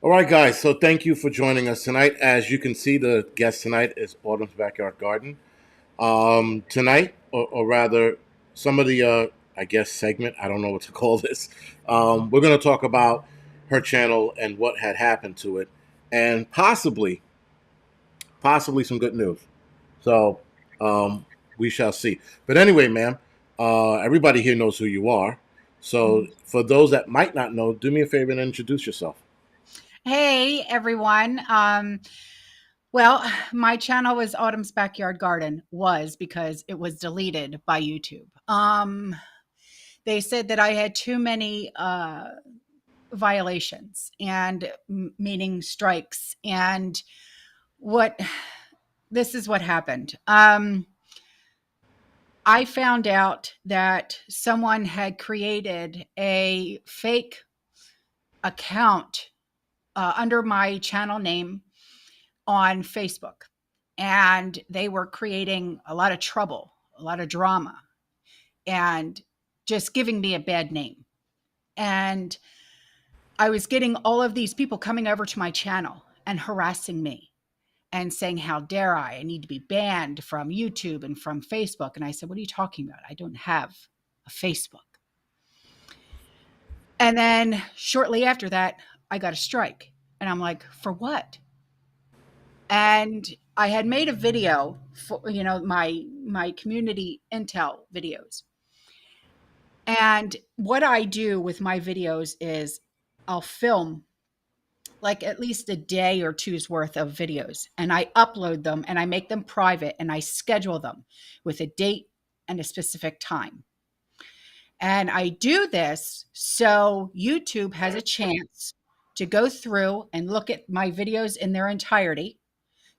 All right, guys. So thank you for joining us tonight. As you can see, the guest tonight is Autumn's Backyard Garden. Tonight, or rather, some of the, I guess, segment, I don't know what to call this. We're going to talk about her channel and what had happened to it, and possibly some good news. So we shall see. But anyway, ma'am, everybody here knows who you are. So Mhm. for those that might not know, do me a favor and introduce yourself. Hey everyone. Well, my channel was Autumn's Backyard Garden was because it was deleted by YouTube. They said that I had too many violations and meaning strikes. And what this is what happened. I found out that someone had created a fake account under my channel name on Facebook. And they were creating a lot of trouble, a lot of drama, and just giving me a bad name. And I was getting all of these people coming over to my channel and harassing me and saying, how dare I need to be banned from YouTube and from Facebook. And I said, what are you talking about? I don't have a Facebook. And then shortly after that, I got a strike. And I'm like, for what? And I had made a video for my community intel videos. And what I do with my videos is I'll film like at least a day or two's worth of videos and I upload them and I make them private and I schedule them with a date and a specific time. And I do this so YouTube has a chance to go through and look at my videos in their entirety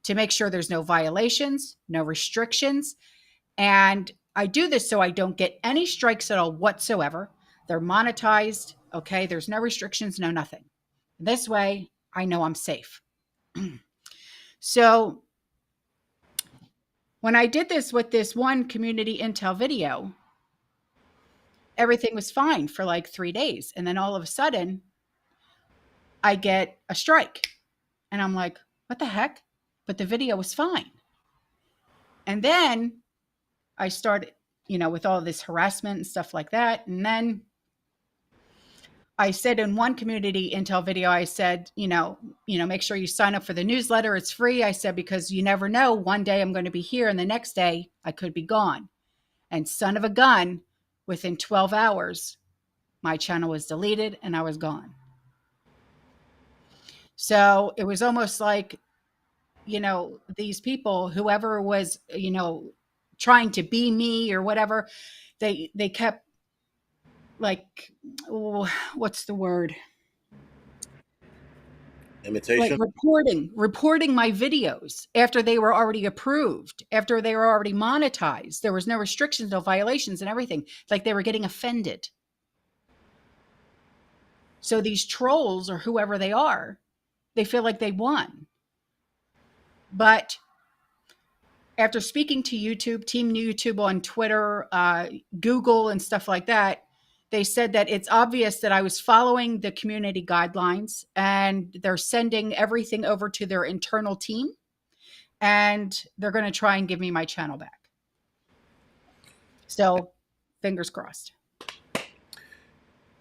to make sure there's no violations, no restrictions. And I do this so I don't get any strikes at all whatsoever. They're monetized. Okay. There's no restrictions, no nothing. This way, I know I'm safe. So when I did this with this one community intel video, everything was fine for like 3 days. And then all of a sudden, I get a strike. And I'm like, what the heck? But the video was fine. And then I started, with all this harassment and stuff like that. And then I said in one community intel video, I said, make sure you sign up for the newsletter. It's free. I said, because you never know. One day I'm going to be here and the next day I could be gone. And son of a gun, within 12 hours, my channel was deleted and I was gone. So it was almost like, these people, whoever was, trying to be me or whatever, they kept like, what's the word? Like Imitation. reporting my videos after they were already approved, after they were already monetized. There was no restrictions, no violations and everything. Like they were getting offended. So these trolls or whoever they are, they feel like they won. But after speaking to YouTube, Team YouTube on Twitter, Google, and stuff like that, they said that it's obvious that I was following the community guidelines and they're sending everything over to their internal team and they're going to try and give me my channel back. So fingers crossed.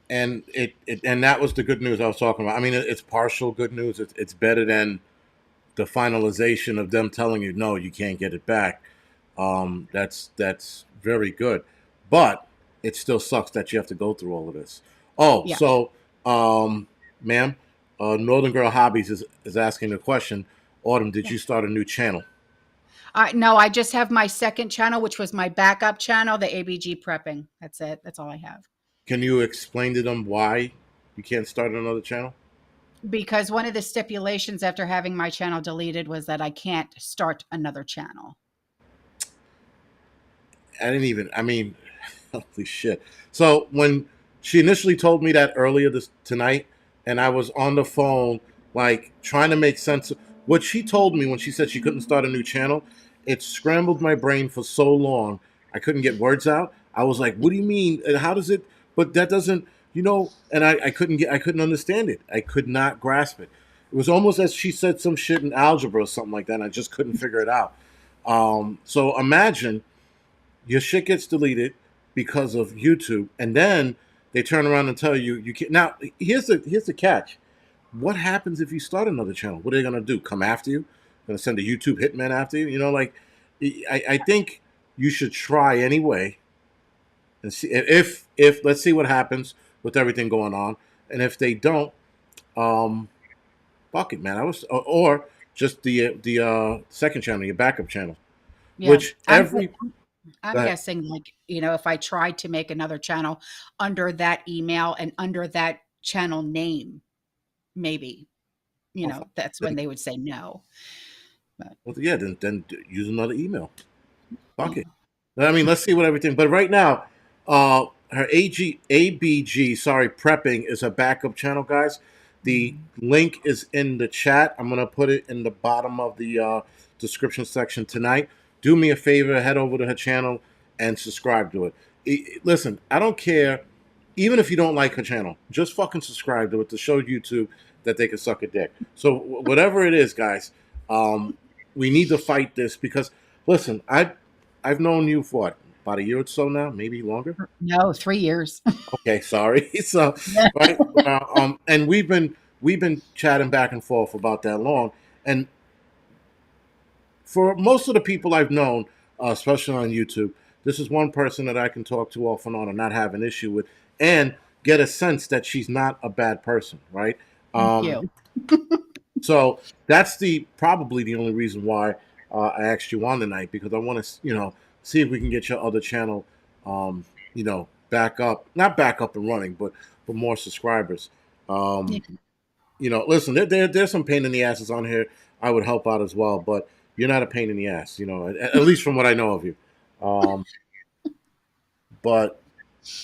And and that was the good news I was talking about. I mean, it's partial good news. It's better than the finalization of them telling you no, you can't get it back. That's very good, but it still sucks that you have to go through all of this. Oh, Yeah. so ma'am, Northern Girl Hobbies is asking a question. Autumn, did Yeah. you start a new channel? No, I just have my second channel, which was my backup channel, the ABG prepping. That's it. That's all I have. Can you explain to them why you can't start another channel? Because one of the stipulations after having my channel deleted was that I can't start another channel. I didn't even. I mean, holy shit. So when she initially told me that earlier this tonight, and I was on the phone like trying to make sense of what she told me when she said she couldn't start a new channel, it scrambled my brain for so long. I couldn't get words out. I was like, "What do you mean? And how does it?" But that doesn't, and I couldn't understand it. I could not grasp it. It was almost as she said some shit in algebra or something like that, and I just couldn't figure it out. So imagine your shit gets deleted because of YouTube, and then they turn around and tell you you can't. Now, here's the catch. What happens if you start another channel? What are they gonna do? Come after you? Gonna send a YouTube hitman after you? You know, like I think you should try anyway and see if let's see what happens with everything going on, and if they don't, um, fuck it, man. I was or just the second channel, your backup channel, Yeah. which I'm every I'm that guessing, like, if I tried to make another channel under that email and under that channel name, maybe, oh, fuck, that's when then, they would say no. But well, yeah, then use another email. Fuck yeah. it. I mean, let's see what everything. But right now, her ABG, sorry, prepping is a backup channel, guys. The Mhm. link is in the chat. I'm gonna put it in the bottom of the description section tonight. Do me a favor, head over to her channel and subscribe to it. Listen, I don't care, even if you don't like her channel, just fucking subscribe to it to show YouTube that they can suck a dick. So whatever it is, guys, um, we need to fight this because listen, I've known you for what, about a year or so now, maybe longer. No, 3 years. Okay, sorry. So right, and we've been chatting back and forth about that long, and for most of the people I've known, especially on YouTube, this is one person that I can talk to off and on and not have an issue with, and get a sense that she's not a bad person, right? Thank Um, you. so that's the probably the only reason why I asked you on tonight because I want to, see if we can get your other channel, back up, not back up and running, but more subscribers. Yeah. Um, listen, there's some pain in the asses on here. I would help out as well, but you're not a pain in the ass, at least from what I know of you. Um, but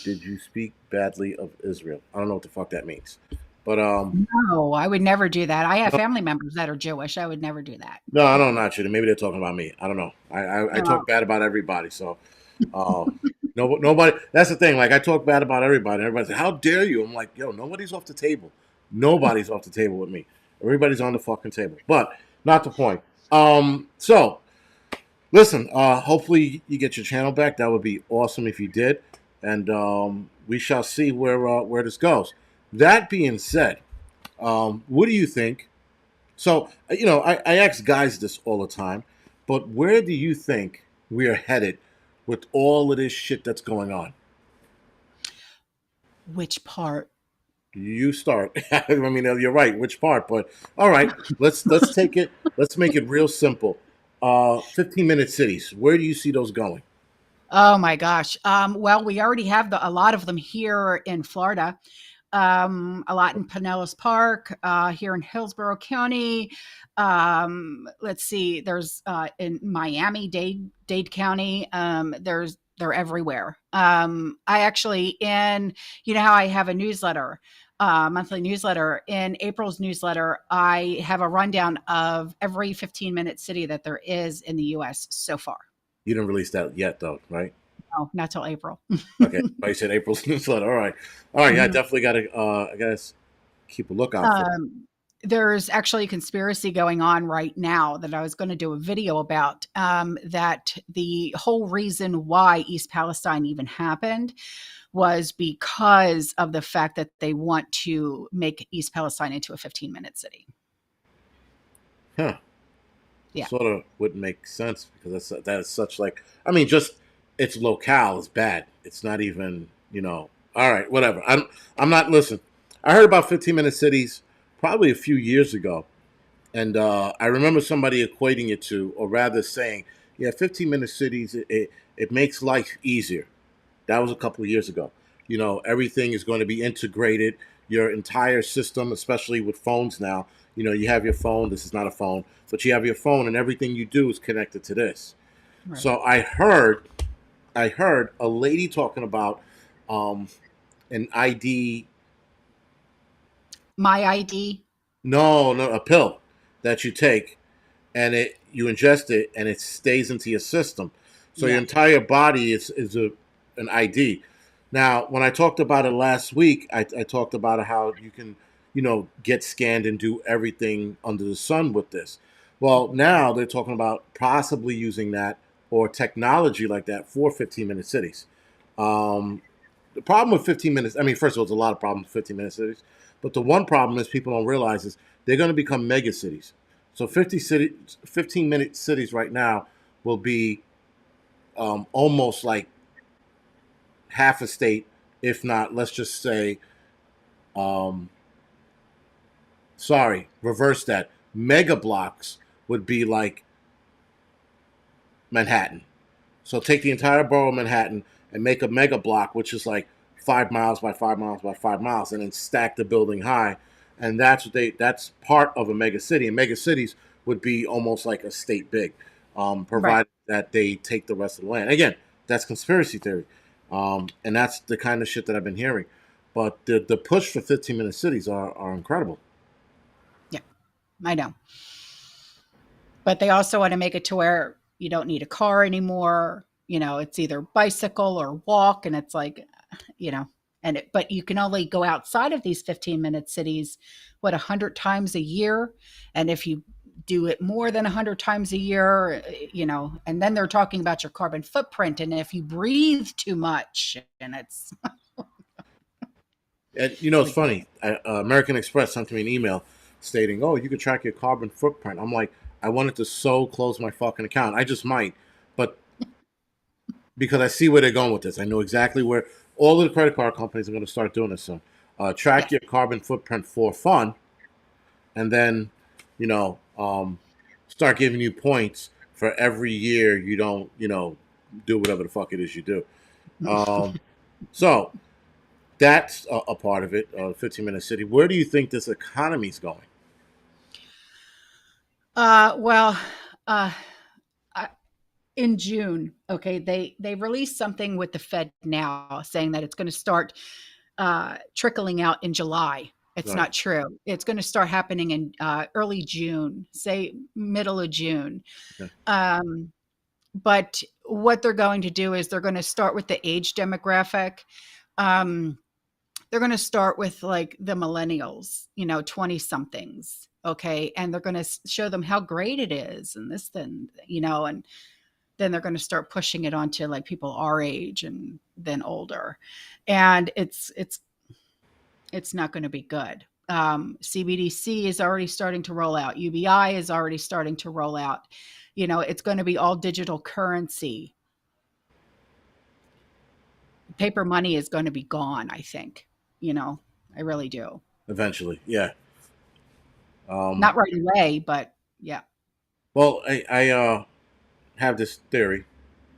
did you speak badly of Israel? I don't know what the fuck that means, but No, I would never do that. I have no, family members that are Jewish. I would never do that. no, I don't not you. Maybe they're talking about me. I don't know. I No. talk bad about everybody, so uh, nobody. That's the thing. Like I talk bad about everybody. Everybody says, "How dare you?" I'm like, "Yo, nobody's off the table. Nobody's off the table with me. Everybody's on the fucking table." But not the point. So listen. Hopefully you get your channel back. That would be awesome if you did, and we shall see where this goes. That being said, what do you think? So, I ask guys this all the time, but where do you think we are headed with all of this shit that's going on? Which part? You start. I mean, you're right. Which part? But all right, let's take it. Let's make it real simple. 15-minute cities. Where do you see those going? Oh my gosh. Well, we already have a lot of them here in Florida. A lot in Pinellas Park, here in Hillsborough County. Let's see, there's in Miami, Dade County. They're everywhere. I actually how I have a newsletter, monthly newsletter. In April's newsletter, I have a rundown of every 15-minute city that there is in the U.S. so far. You didn't release that yet, though, right? No, not till April. Okay. I said April's newsletter. All right. Yeah, Mhm. definitely got to. I guess keep a lookout for. There's actually a conspiracy going on right now that I was going to do a video about, that the whole reason why East Palestine even happened was because of the fact that they want to make East Palestine into a 15-minute city. Huh. Yeah. Sort of wouldn't make sense because that is such like I mean just its locale is bad. It's not even All right, whatever. I'm not listen. I heard about 15-minute cities probably a few years ago, and I remember somebody equating it to, or rather saying, yeah, 15-minute cities it makes life easier. That was a couple of years ago. Everything is going to be integrated. Your entire system, especially with phones now, you have your phone. This is not a phone, but you have your phone, and everything you do is connected to this. Right. So I heard a lady talking about um, an ID. My ID. No, no, a pill that you take, and you ingest it, and it stays into your system. So your Yeah. entire body is an ID. Now, when I talked about it last week, I talked about how you can get scanned and do everything under the sun with this. Well, now they're talking about possibly using that or technology like that for 15-minute cities. Um, the problem with 15 minutes, I mean, first of all, there's a lot of problems with 15-minute cities, but the one problem is people don't realize is they're going to become mega cities. So 15-minute cities right now will be almost like half a state, if not, let's just say, um, sorry, reverse that. Mega blocks would be like Manhattan. So take the entire borough of Manhattan and make a mega block, which is like 5 miles by 5 miles by 5 miles, and then stack the building high. And that's part of a mega city. And mega cities would be almost like a state big, Right. provided that they take the rest of the land. Again, that's conspiracy theory. And that's the kind of shit that I've been hearing. But the push for 15-minute cities are incredible. Yeah, I know. But they also want to make it to where you don't need a car anymore. It's either bicycle or walk, and it's like, you know, but you can only go outside of these 15-minute cities, what, 100 times a year. And if you do it more than 100 times a year, and then they're talking about your carbon footprint. And if you breathe too much, and And it's it's like, funny. American Express sent me an email stating, "Oh, you can track your carbon footprint." I'm like, I wanted to so close my fucking account. I just might, but because I see where they're going with this, I know exactly where all of the credit card companies are going to start doing this soon. Track yes, your carbon footprint for fun, and then, you know, start giving you points for every year you don't, do whatever the fuck it is you do. Um, so that's a part of it. 15-minute city. Where do you think this economy is going? well, uh, I, in June, okay, they released something with the Fed now saying that it's going to start trickling out in July. It's Right. not true. It's going to start happening in early June, say middle of June. Okay. Um, but what they're going to do is they're going to start with the age demographic. Um, they're going to start with like the millennials, 20 somethings. Okay. And they're going to show them how great it is and this, then, and then they're going to start pushing it onto like people our age and then older. And it's not going to be good. CBDC is already starting to roll out. UBI is already starting to roll out. It's going to be all digital currency. Paper money is going to be gone, I think. I really do. Eventually, yeah. Um, Not right away, but yeah. well, I have this theory.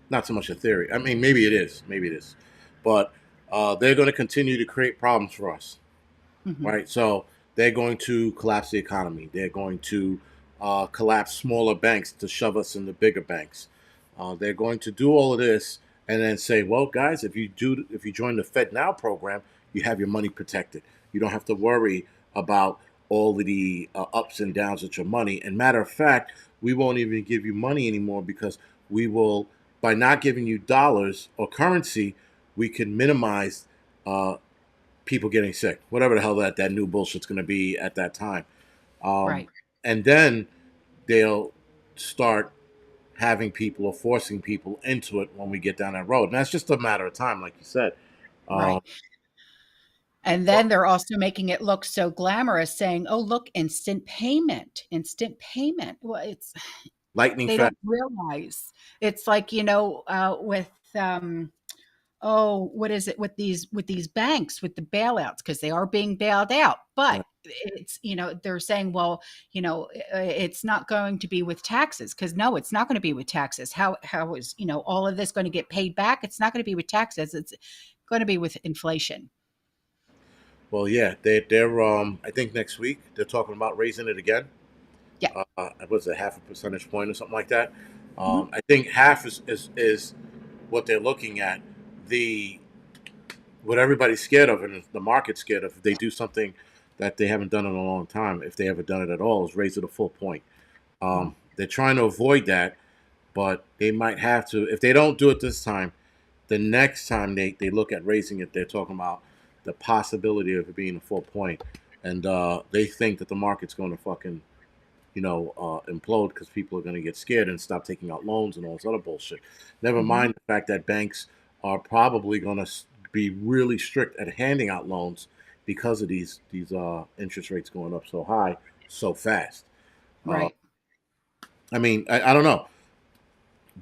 Not so much a theory. I mean, maybe it is. Maybe it is. But they're going to continue to create problems for us, Hmm. right? So they're going to collapse the economy. They're going to collapse smaller banks to shove us into bigger banks. They're going to do all of this and then say, "Well, guys, if you join the Fed Now program, you have your money protected. You don't have to worry about all of the ups and downs with your money. And matter of fact, we won't even give you money anymore because we will, by not giving you dollars or currency, we can minimize uh, people getting sick, whatever the hell that new bullshit's going to be at that time." Um, Right. and then they'll start having people or forcing people into it when we get down that road. And that's just a matter of time, like you said. Um, Right. And then they're also making it look so glamorous, saying, "Oh, look, instant payment, instant payment." Well, lightning they fast. don't realize it's like, with oh, what is it with these banks with the bailouts, because they are being bailed out. But it's, they're saying, well, it's not going to be with taxes, because no, it's not going to be with taxes. How is, all of this going to get paid back? It's not going to be with taxes. It's going to be with inflation. Well, yeah, they're I think next week they're talking about raising it again. Yeah. Was it half a percentage point or something like that? Mhm. I think half is what they're looking at. The What everybody's scared of and the market's scared of, if they do something that they haven't done in a long time, if they ever done it at all, is raise it a full point. They're trying to avoid that, but they might have to. If they don't do it this time, the next time they look at raising it, they're talking about the possibility of it being a full point. and they think that the market's going to fucking implode because people are going to get scared and stop taking out loans and all this other bullshit. Never Mhm. mind the fact that banks are probably going to be really strict at handing out loans because of these interest rates going up so high so fast. Uh, Right. I mean, I don't know.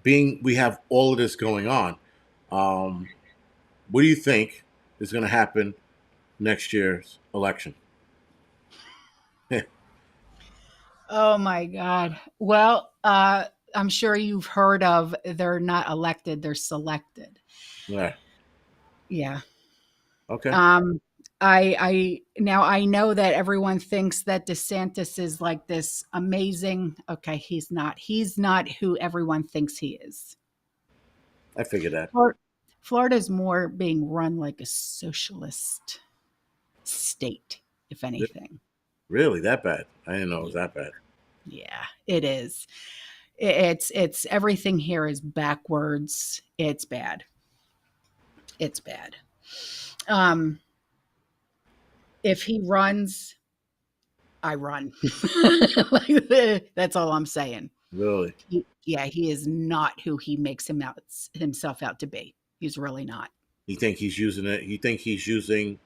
Being we have all of this going on, um, what do you think is going to happen next year's election? Oh my God. Well, I'm sure you've heard of they're not elected, they're selected. Yeah. Yeah. Okay. Um, I now I know that everyone thinks that DeSantis is like this amazing. Okay, he's not. He's not who everyone thinks he is. I figured that. Flor- Florida's more being run like a socialist state, if anything. Really, that bad? I didn't know it was Yeah, that bad. yeah, it is. It's everything here is backwards. It's bad. It's bad. Um, if he runs, I run. Like, that's all I'm saying. Really. Yeah, he is not who he makes himself out to be. He's really not. You think he's using it? You think he's using,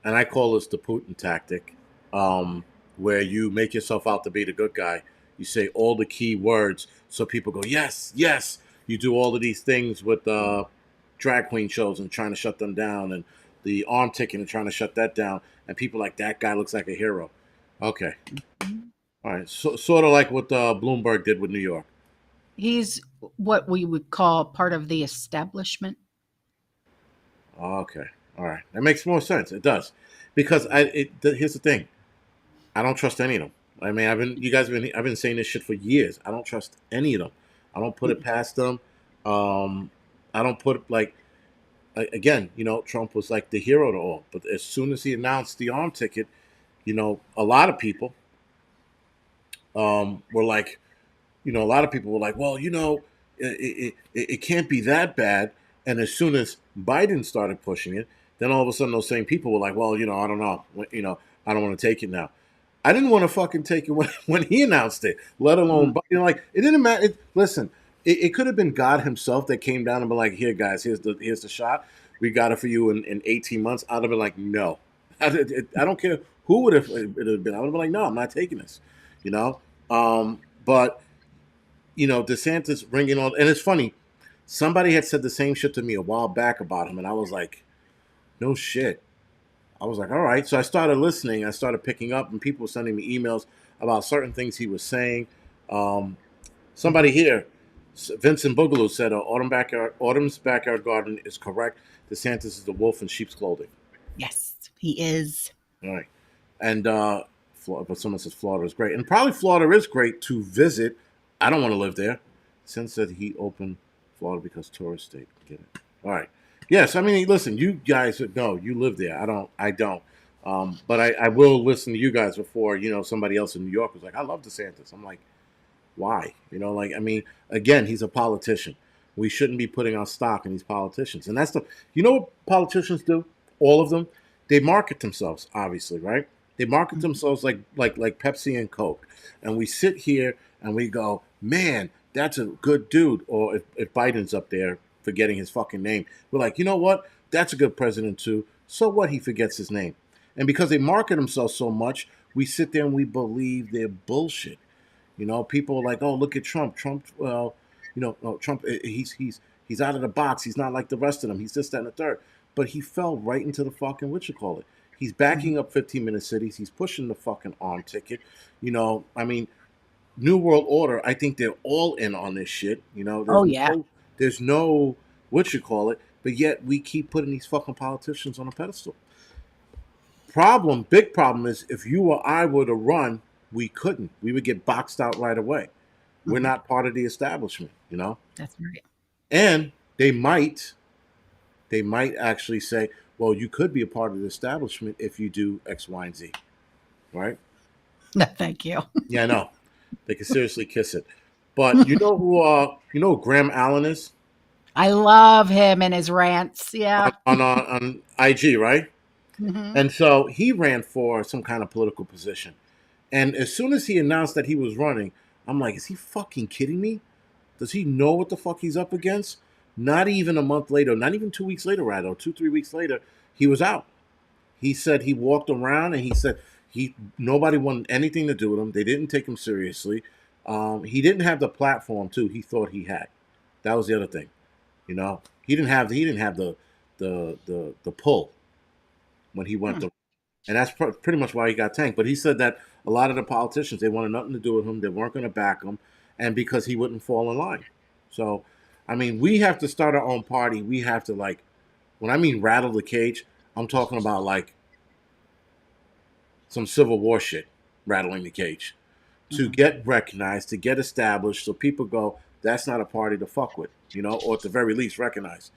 and I call this the Putin tactic, where you make yourself out to be the good guy. You say all the key words so people go, yes, yes. You do all of these things with drag queen shows and trying to shut them down, and the arm ticking and trying to shut that down. And people like that guy looks like a hero. Okay, all right. So sort of like what Bloomberg did with New York. He's what we would call part of the establishment. Okay, all right. That makes more sense. It does, because here's the thing. I don't trust any of them. I mean, I've been saying this shit for years. I don't trust any of them. I don't put it past them. Um, I don't put like again, Trump was like the hero to all. But as soon as he announced the arm ticket, a lot of people were like, a lot of people were like, well, it can't be that bad. And as soon as Biden started pushing it, then all of a sudden those same people were like, well, I don't know, I don't want to take it now. I didn't want to fucking take it when he announced it, let alone, like it didn't matter. Listen, it could have been God Himself that came down and been like, "Here, guys, here's the shot. We got it for you in 18 months." I'd have been like, "No, I don't care who would have it have been. I would have been like, no, I'm not taking this," you know. But DeSantis bringing on, and it's funny. Somebody had said the same shit to me a while back about him, and I was like, "No shit." I was like, all right. So I started listening. I started picking up, and people were sending me emails about certain things he was saying. Um, somebody here, Vincent Boogaloo, said, Autumn's backyard garden is correct. DeSantis is the wolf in sheep's clothing." Yes, he is. All right. And, but someone says Florida is great. And probably Florida is great to visit. I don't want to live there. Since that he opened Florida because tourist state. Get it? All right. Yes, I mean, listen, you guys know you live there. I don't. But I will listen to you guys before somebody else in New York was like, I love DeSantis. I'm like, why? Like I mean, again, he's a politician. We shouldn't be putting our stock in these politicians. And that's the what politicians do? All of them, they market themselves, obviously, right? They market Mhm. themselves like Pepsi and Coke. And we sit here and we go, man, that's a good dude. Or if Biden's up there forgetting his fucking name, we're like, you know what? That's a good president too. So what? He forgets his name. And because they market themselves so much, we sit there and we believe their bullshit. People are like, "Oh, look at Trump. Trump, well, oh, Trump. He's out of the box. He's not like the rest of them. He's this, that, and the third." But he fell right into the fucking what you call it. He's Mhm. backing up 15-minute cities. He's pushing the fucking arm ticket. I mean, New World Order. I think they're all in on this shit. Oh yeah. There's no what you call it. But yet we keep putting these fucking politicians on a pedestal. Big problem is if you or I were to run, we couldn't. We would get boxed out right away. We're Mhm. not part of the establishment. That's right. And they might actually say, well, you could be a part of the establishment if you do X, Y, and Z, right? No, thank you. Yeah, I know. They could seriously kiss it. But you know who Graham Allen is I love him and his rants. Yeah. on IG, right? Hmm. And so he ran for some kind of political position. And as soon as he announced that he was running, I'm like, is he fucking kidding me? Does he know what the fuck he's up against? Not even a month later, not even 2 weeks later, rather, 2, 3 weeks later, he was out. He said he walked around and he said he nobody wanted anything to do with him. They didn't take him seriously. He didn't have the platform too. He thought he had. That was the other thing. He didn't have the pull when he went Hmm. to, and that's pretty much why he got tanked. But he said that a lot of the politicians, they wanted nothing to do with him. They weren't going to back him, and because he wouldn't fall in line. So, I mean, we have to start our own party. We have to, like, when I mean rattle the cage, I'm talking about like some Civil War shit, rattling the cage, to Hmm. get recognized, to get established, so people go, that's not a party to fuck with, or at the very least recognize.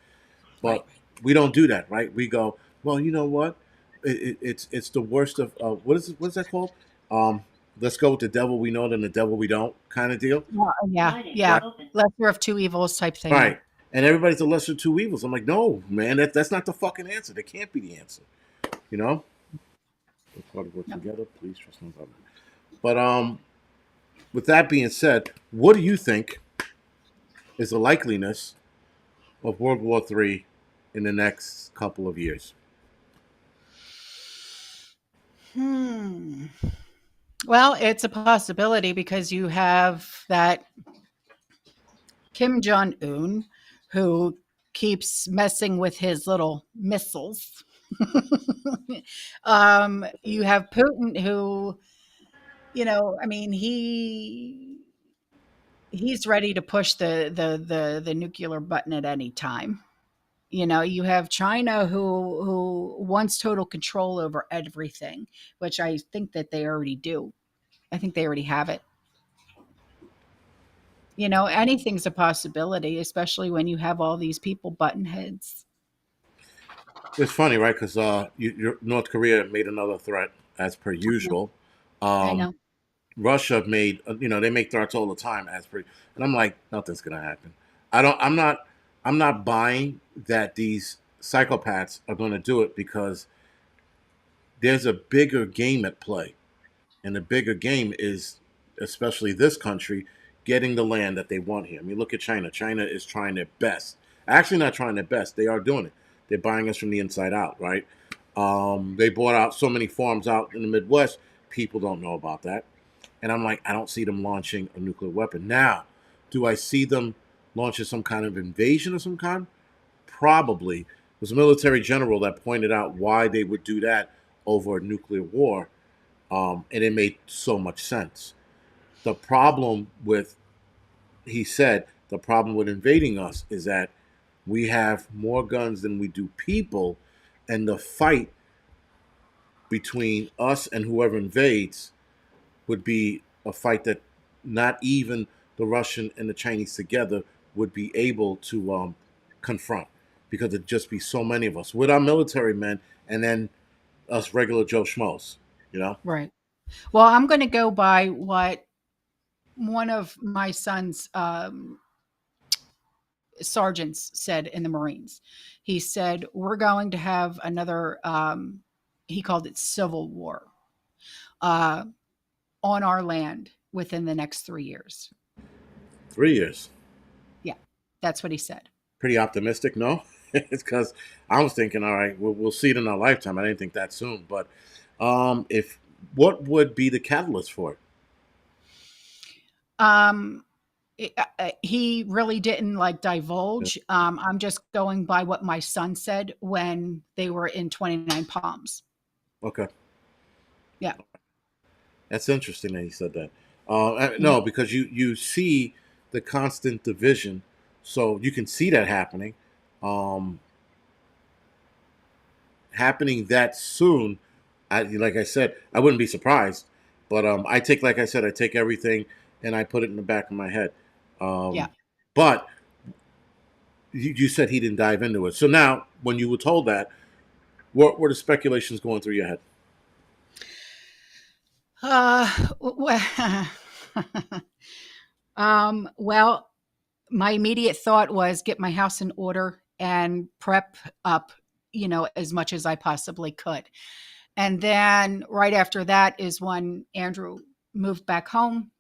Right. But we don't do that, right? We go, well, you know what? It's the worst of what is that called? Um, let's go with the devil we know than the devil we don't kind of deal, Well, yeah, yeah. right? Lesser of two evils type thing. Yeah. Right. And everybody's the lesser of two evils. I'm like, no, man, that's not the fucking answer. That can't be the answer. You know, we're part of work No. together. Please trust no government. But with that being said, what do you think is the likeliness of World War III in the next couple of years? Hmm. Well, it's a possibility because you have that Kim Jong Un who keeps messing with his little missiles. You have Putin who, I mean, he's ready to push the nuclear button at any time. You have China who wants total control over everything, which I think that they already do. I think they already have it. Anything's a possibility, especially when you have all these people button heads. It's funny, right? Because North Korea made another threat as per usual. I Um, know. Russia made, they make threats all the time as per, and I'm like, nothing's gonna happen. I don't. I'm not buying that these psychopaths are going to do it because there's a bigger game at play. And the bigger game is, especially this country, getting the land that they want here. I mean, look at China. China is trying their best. Actually, not trying their best. They are doing it. They're buying us from the inside out, right? They bought out so many farms out in the Midwest. People don't know about that. And I'm like, I don't see them launching a nuclear weapon. Now, do I see them launching some kind of invasion of some kind? Probably. There's a military general that pointed out why they would do that over a nuclear war, and it made so much sense. The problem with, he said, the problem with invading us is that we have more guns than we do people, and the fight between us and whoever invades would be a fight that not even the Russian and the Chinese together would be able to confront because there'd just be so many of us with our military men and then us regular Joe Schmoes, you know? Right. Well, I'm going to go by what one of my son's sergeants said in the Marines. He said, we're going to have another, he called it civil war, uh, on our land within the next 3 years. 3 years. Yeah, that's what he said. Pretty optimistic, no? It's because I was thinking, all right, we'll see it in our lifetime. I didn't think that soon, but if what would be the catalyst for it? Um, he really didn't like Yeah. divulge. I'm just going by what my son said when they were in 29 Palms. Okay, Yeah. that's interesting that he said that. Mhm. No, because you see the constant division, so you can see that happening, um, happening that soon. Like I said, I wouldn't be surprised, but like I said, I take everything and I put it in the back of my head. Yeah. But you said he didn't dive into it. So now, when you were told that, what were the speculations going through your head? Well, well, my immediate thought was get my house in order and prep up as much as I possibly could. And then right after that is when Andrew moved back home.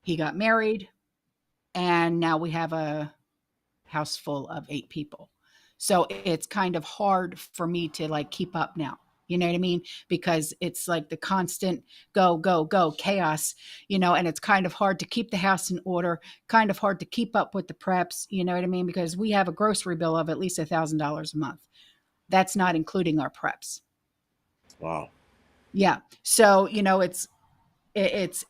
He got married, and now we have a house full of 8 people. So it's kind of hard for me to like keep up now. You know what I mean? Because it's like the constant go, go, go chaos, and it's kind of hard to keep the house in order, kind of hard to keep up with the preps. You know what I mean? Because we have a grocery bill of at least $1,000 a month. That's not including our preps. Wow. Yeah. So, it's it's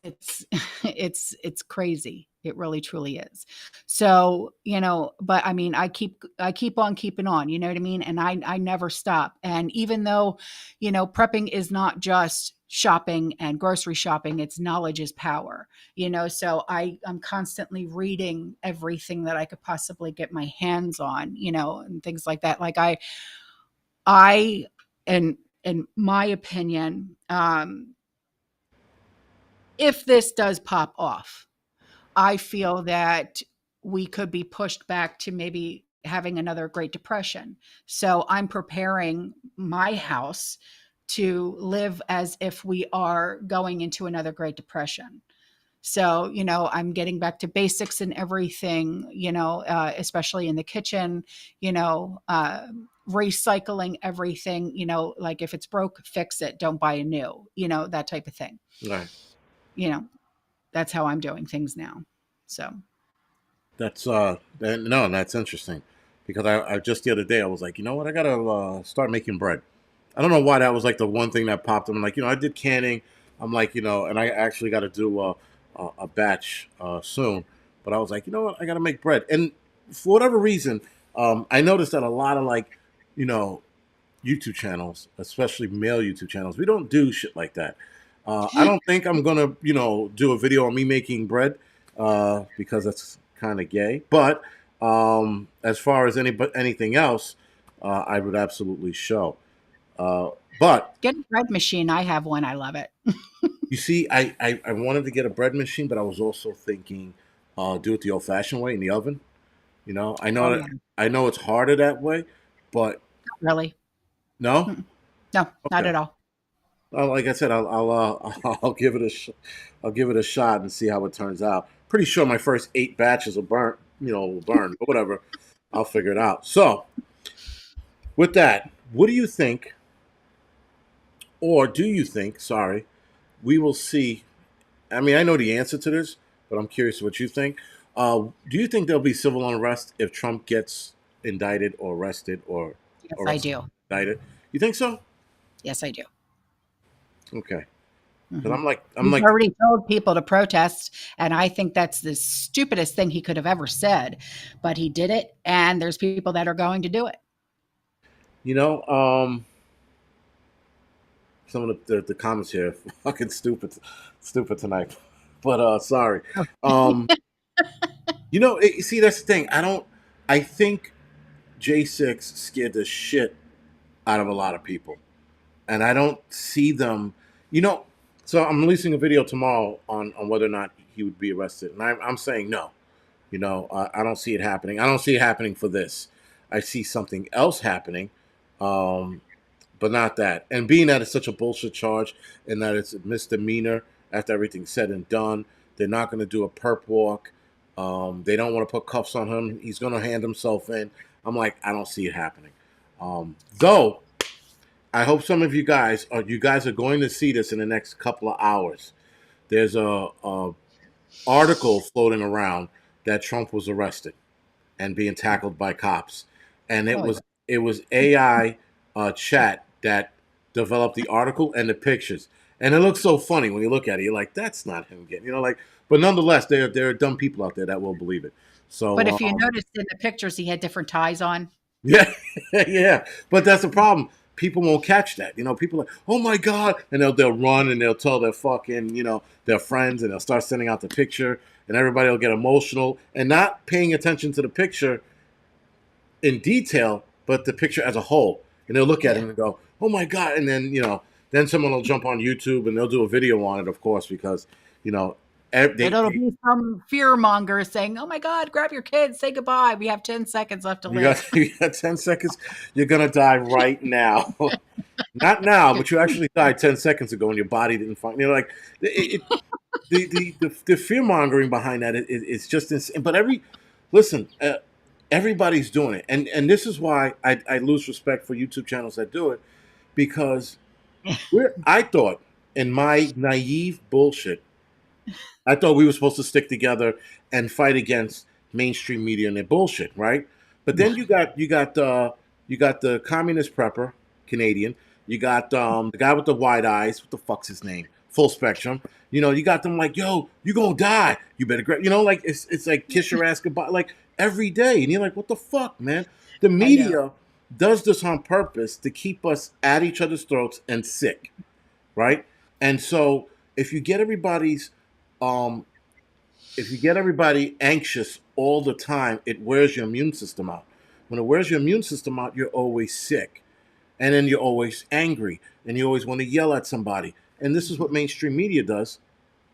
crazy. It really truly is. So, but I mean, I keep on keeping on, you know what I mean? And I never stop. And even though, prepping is not just shopping and grocery shopping, it's knowledge is power, so I'm constantly reading everything that I could possibly get my hands on, and things like that. Like I and in my opinion, if this does pop off, I feel that we could be pushed back to maybe having another Great Depression. So I'm preparing my house to live as if we are going into another Great Depression. So, I'm getting back to basics and everything, especially in the kitchen, recycling everything, like if it's broke, fix it, don't buy a new, that type of thing. Right. You know, that's how I'm doing things now. So, No, that's interesting because I just the other day I was like, you know what, I gotta start making bread. I don't know why that was like the one thing that popped. I'm like, I did canning. I'm like, and I actually got to do a batch soon. But I was like, you know what, I got to make bread. And for whatever reason, I noticed that a lot of like, you know, YouTube channels, especially male YouTube channels, we don't do shit like that. I don't think I'm gonna, do a video on me making bread because that's kind of gay. But as far as anything else, I would absolutely show. Uh, but get a bread machine. I have one. I love it. you see, I wanted to get a bread machine, but I was also thinking do it the old-fashioned way in the oven. Oh yeah, I know it's harder that way, but really? no. Mm-mm. No, not Okay. at all. Well, like I said, I'll give it I'll give it a shot and see how it turns out. Pretty sure my first 8 batches will burn, but whatever. I'll figure it out. So, with that, what do you think, or do you think? Sorry, we will see. I mean, I know the answer to this, but I'm curious what you think. Do you think there'll be civil unrest if Trump gets indicted or arrested or Yes, I arrested do. indicted? You think so? Yes, I do. Okay. Because Hmm. I'm He's like, already told people to protest, and I think that's the stupidest thing he could have ever said. But he did it, and there's people that are going to do it. you know, um, some of the comments here are fucking stupid tonight. But sorry. Oh, Um, see, that's the thing. I think J6 scared the shit out of a lot of people, and I don't see them. You know, so I'm releasing a video tomorrow on whether or not he would be arrested, and I'm saying no. I don't see it happening. I don't see it happening for this. I see something else happening, um, but not that. And being that it's such a bullshit charge and that it's a misdemeanor after everything's said and done, they're not going to do a perp walk. They don't want to put cuffs on him. He's going to hand himself in. I'm like, I don't see it happening. Though I hope some of you guys are going to see this in the next couple of hours. There's a article floating around that Trump was arrested and being tackled by cops, and oh yeah. it was AI chat that developed the article and the pictures, and it looks so funny when you look at it. You're like, that's not him getting, but nonetheless, there are dumb people out there that will believe it. But So if you noticed in the pictures, he had different ties on. yeah, yeah, but that's the problem. People won't catch that. People are like, oh my god, and they'll run and they'll tell their fucking their friends, and they'll start sending out the picture, and everybody will get emotional and not paying attention to the picture in detail, but the picture as a whole. And they'll look at it Yeah. and go, "Oh my god!" And then then someone will jump on YouTube and they'll do a video on it, of course, because you know And it'll be some fear monger saying, "Oh my God, grab your kids, say goodbye. We have 10 seconds left to You got live." you got 10 seconds. You're gonna die right now. Not now, but you actually died 10 seconds ago, and your body didn't find. You know, like the fear mongering behind that is just insane. But listen, everybody's doing it, and this is why I lose respect for YouTube channels that do it, because I thought in my naive bullshit, I thought we were supposed to stick together and fight against mainstream media and their bullshit, right? But then you got the communist prepper Canadian. You got the guy with the wide eyes. What the fuck's his name? Full spectrum. You know, you got them like, yo, you gonna die. You better grab. You know, like it's like kiss your ass goodbye, like every day, and you're like, what the fuck, man? The I know. media does this on purpose to keep us at each other's throats and sick, right? And so if you get everybody's um, if you get everybody anxious all the time, it wears your immune system out. When it wears your immune system out, you're always sick. And then you're always angry. And you always want to yell at somebody. And this is what mainstream media does.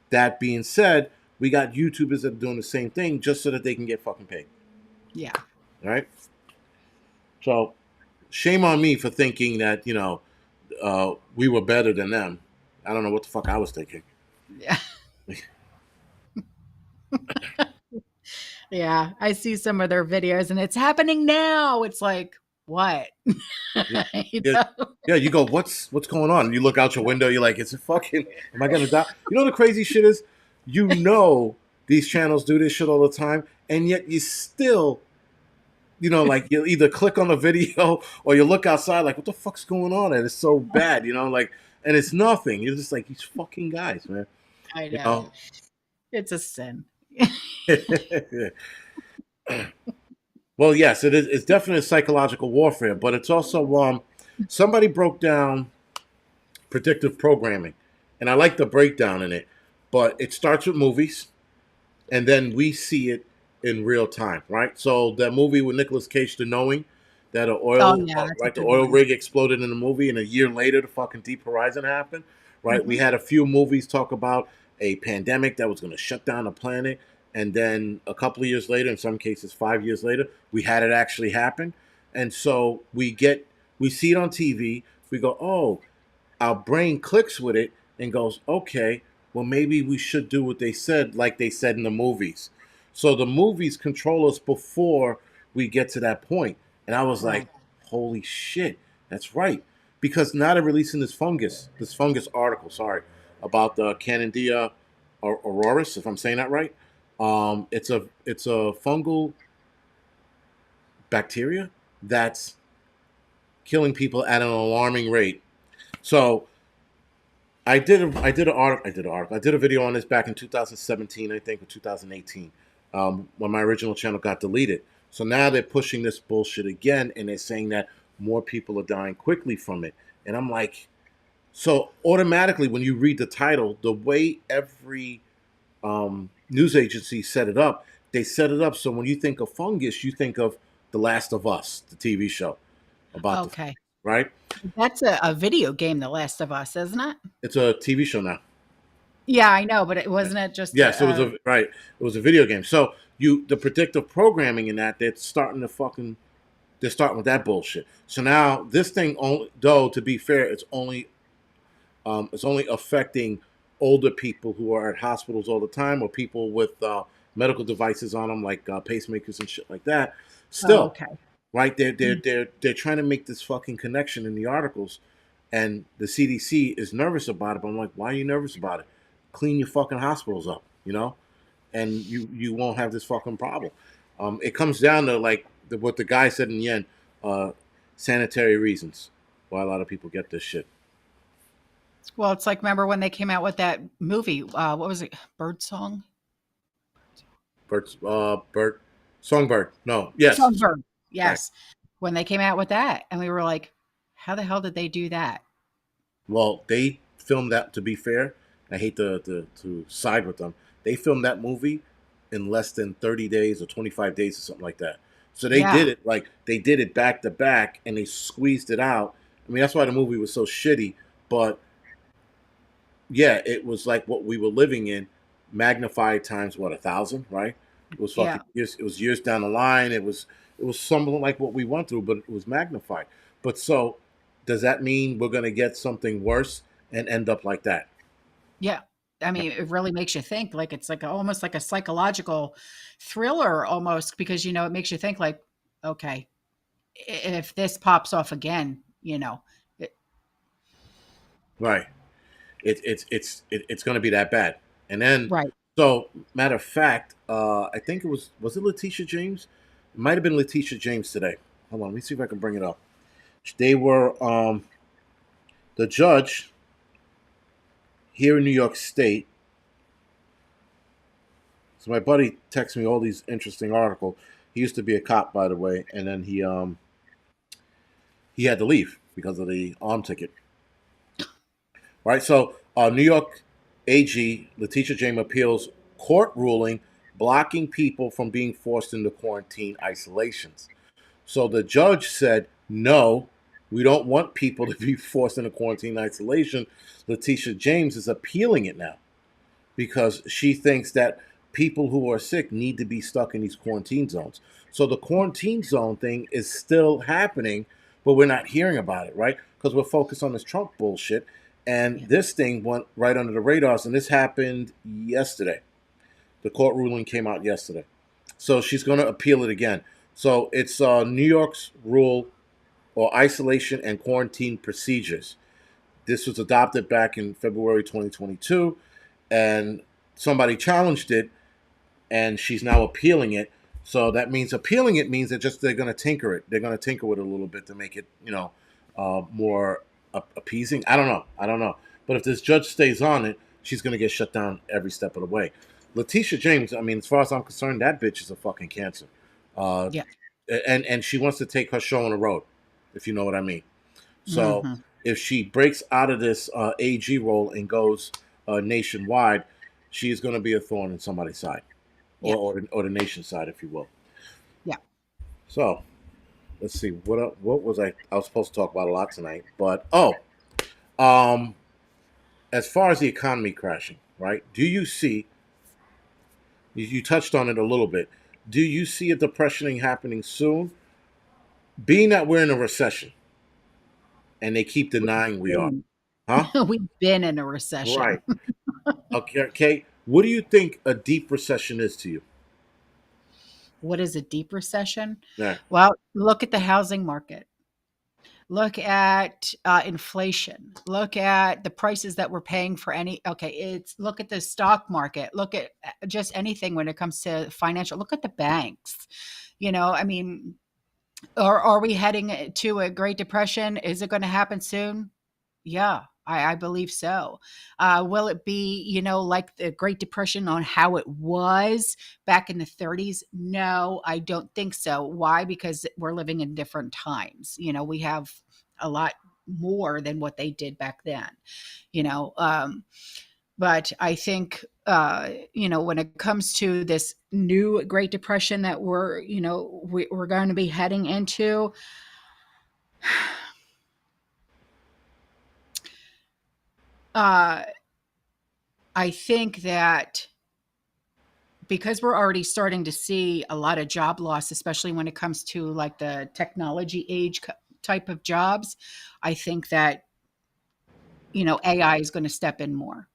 That being said, we got YouTubers that are doing the same thing just so that they can get fucking paid. Yeah. All right? So shame on me for thinking that, we were better than them. I don't know what the fuck I was thinking. Yeah. Yeah. I see some of their videos and it's happening now. It's like, what? Yeah. You Yeah. know? Yeah, you go, what's going on? And you look out your window, you're like, is it fucking am I gonna die? You know the crazy shit is, these channels do this shit all the time, and yet you still, like you'll either click on the video or you look outside like, what the fuck's going on? And it's so bad, like, and it's nothing. You're just like, these fucking guys, man. I You know. know? It's a sin. Well, yes, it is. It's definitely psychological warfare, but it's also somebody broke down predictive programming, and I like the breakdown in it. But it starts with movies, and then we see it in real time, right? So that movie with Nicolas Cage, The Knowing, that Oh, yeah. That's a the good oil one. rig exploded in the movie, and a year later, the fucking Deep Horizon happened, right? We Hmm. had a few movies talk about a pandemic that was going to shut down the planet, and then a couple of years later, in some cases 5 years later, we had it actually happen, and so we see it on TV. We go, oh, our brain clicks with it and goes, okay, well, maybe we should do what they said, like they said in the movies. So the movies control us before we get to that point. And I was like, Right. holy shit, that's right. Because now they're releasing this fungus article, sorry, about the Candida auroris, if I'm saying that right. It's a fungal bacteria that's killing people at an alarming rate. So I did a video on this back in 2017, I think, or 2018, when my original channel got deleted. So now they're pushing this bullshit again, and they're saying that more people are dying quickly from it. And I'm like, so automatically when you read the title, the way every news agency set it up, they set it up so when you think of fungus, you think of The Last of Us, the TV show about the Okay. right. That's a video game, The Last of Us, isn't it? It's a TV show now. Yeah, I know, but it wasn't it just Yes, it was a right. It was a video game. So the predictive programming in that they're starting with that bullshit. So now this thing only, though, to be fair, it's only affecting older people who are at hospitals all the time, or people with medical devices on them like pacemakers and shit like that. Oh, Still, okay. right? They're trying to make this fucking connection in the articles, and the CDC is nervous about it. But I'm like, why are you nervous about it? Clean your fucking hospitals up, and you won't have this fucking problem. It comes down to like what the guy said in the end, uh, sanitary reasons why a lot of people get this shit. Well, it's like remember when they came out with that movie, what was it? Bird Song? Bird, songbird. No, yes, Songbird. right. Yes. When they came out with that and we were like, how the hell did they do that? Well, they filmed that. To be fair, I hate to side with them. They filmed that movie in less than 30 days or 25 days or something like that. So Yeah. they did it back to back, and they squeezed it out. I mean, that's why the movie was so shitty. But yeah, it was like what we were living in. magnified times what, 1,000, right? It was fucking Yeah. years. It was years down the line. It was something like what we went through, but it was magnified. But so, does that mean we're gonna get something worse and end up like that? Yeah. I mean, it really makes you think, like, it's like almost like a psychological thriller almost because, it makes you think like, okay, if this pops off again, it, Right. It's going to be that bad. And then, right. so matter of fact, I think it Letitia James? It might have been Letitia James today. Hold on, let me see if I can bring it up. They were the judge here in New York State. So my buddy texts me all these interesting articles. He used to be a cop, by the way, and then he had to leave because of the arm ticket. Right. So New York AG Letitia James appeals court ruling blocking people from being forced into quarantine isolations. So the judge said, no, we don't want people to be forced into quarantine isolation. Letitia James is appealing it now because she thinks that people who are sick need to be stuck in these quarantine zones. So the quarantine zone thing is still happening, but we're not hearing about it, right? Because we're focused on this Trump bullshit. And Yeah. this thing went right under the radars, and this happened yesterday. The court ruling came out yesterday. So she's going to appeal it again. So it's New York's rule or isolation and quarantine procedures. This was adopted back in February 2022, and somebody challenged it, and she's now appealing it. So that means appealing it means that just they're going to tinker it. They're going to tinker with it a little bit to make it, more appeasing. I don't know. I don't know. But if this judge stays on it, she's going to get shut down every step of the way. Letitia James, I mean, as far as I'm concerned, that bitch is a fucking cancer. Uh, Yeah. and she wants to take her show on the road, if you know what I mean. So Hmm. if she breaks out of this AG role and goes nationwide, she is going to be a thorn in somebody's side, Yeah. or the nation's side, if you will. Yeah. So let's see what was I was supposed to talk about a lot tonight, but um, as far as the economy crashing, right? Do you see? You touched on it a little bit. Do you see a depressioning happening soon? Being that we're in a recession and they keep denying we are, Been- huh? We've been in a recession. Right. Okay. Okay. What do you think a deep recession is to you? What is a deep recession? Yeah. Well, look at the housing market. Look at inflation. Look at the prices that we're paying for any. Okay, it's look at the stock market. Look at just anything when it comes to financial. Look at the banks. I mean, are we heading to a Great Depression? Is it going to happen soon? Yeah, I believe so. Will it be, like the Great Depression on how it was back in the 30s? No, I don't think so. Why? Because we're living in different times. We have a lot more than what they did back then. You know, um, but I think, when it comes to this new Great Depression that we're going to be heading into, uh, I think that because we're already starting to see a lot of job loss, especially when it comes to like the technology age type of jobs, I think that, AI is going to step in more.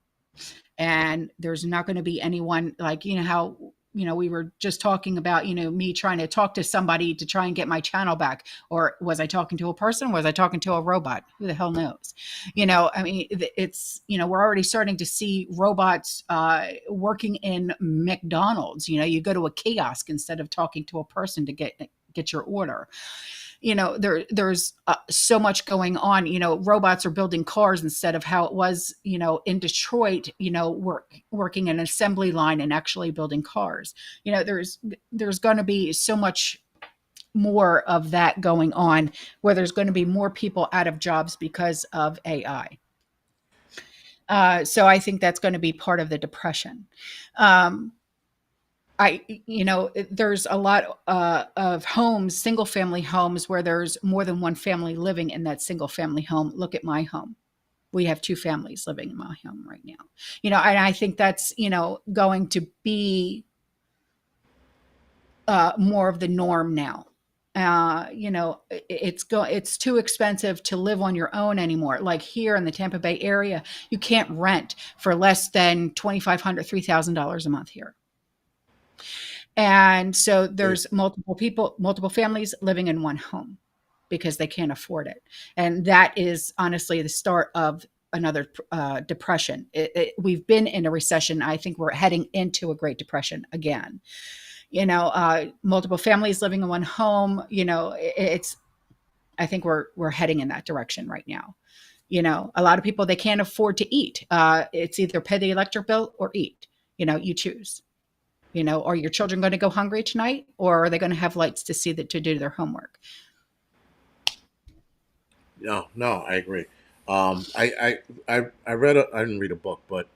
And there's not going to be anyone like, how, we were just talking about, me trying to talk to somebody to try and get my channel back. Or was I talking to a person? Was I talking to a robot? Who the hell knows? I mean, it's, we're already starting to see robots working in McDonald's. You go to a kiosk instead of talking to a person to get your order. There's so much going on. Robots are building cars instead of how it was, in Detroit, working an assembly line and actually building cars. There's going to be so much more of that going on, where there's going to be more people out of jobs because of AI. So I think that's going to be part of the depression. um, there's a lot of homes, single family homes, where there's more than one family living in that single family home. Look at my home. We have two families living in my home right now. And I think that's, going to be more of the norm now. It's too expensive to live on your own anymore. Like here in the Tampa Bay area, you can't rent for less than $2,500, $3,000 a month here. And so there's multiple families living in one home because they can't afford it. And that is honestly the start of another depression. We've been in a recession. I think we're heading into a Great Depression again. Multiple families living in one home. I think we're heading in that direction right now. A lot of people, they can't afford to eat. It's either pay the electric bill or eat. You choose. Are your children going to go hungry tonight, or are they going to have lights to see that to do their homework? No, I agree. I read I didn't read a book, but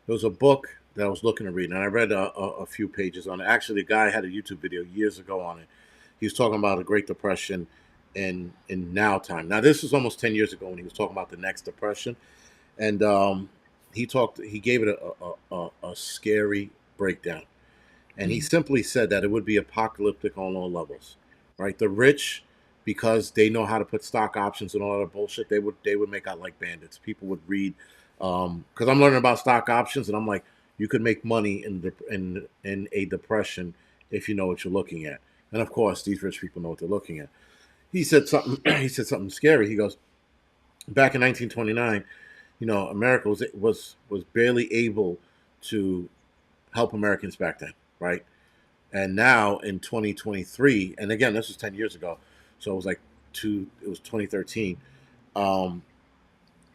there was a book that I was looking to read, and I read a few pages on it. Actually, the guy had a YouTube video years ago on it. He was talking about the Great Depression in now time. Now, this was almost 10 years ago when he was talking about the next depression, and he gave it a scary breakdown. And he Mm. simply said that it would be apocalyptic on all levels, right? The rich, because they know how to put stock options and all that bullshit, they would make out like bandits. People would read, because I'm learning about stock options, and I'm like, you could make money in a depression if you know what you're looking at. And of course, these rich people know what they're looking at. He said something. He said something scary. He goes, back in 1929, America was barely able to help Americans back then, right? And now in 2023, and again, this was 10 years ago, so it was it was 2013. Um,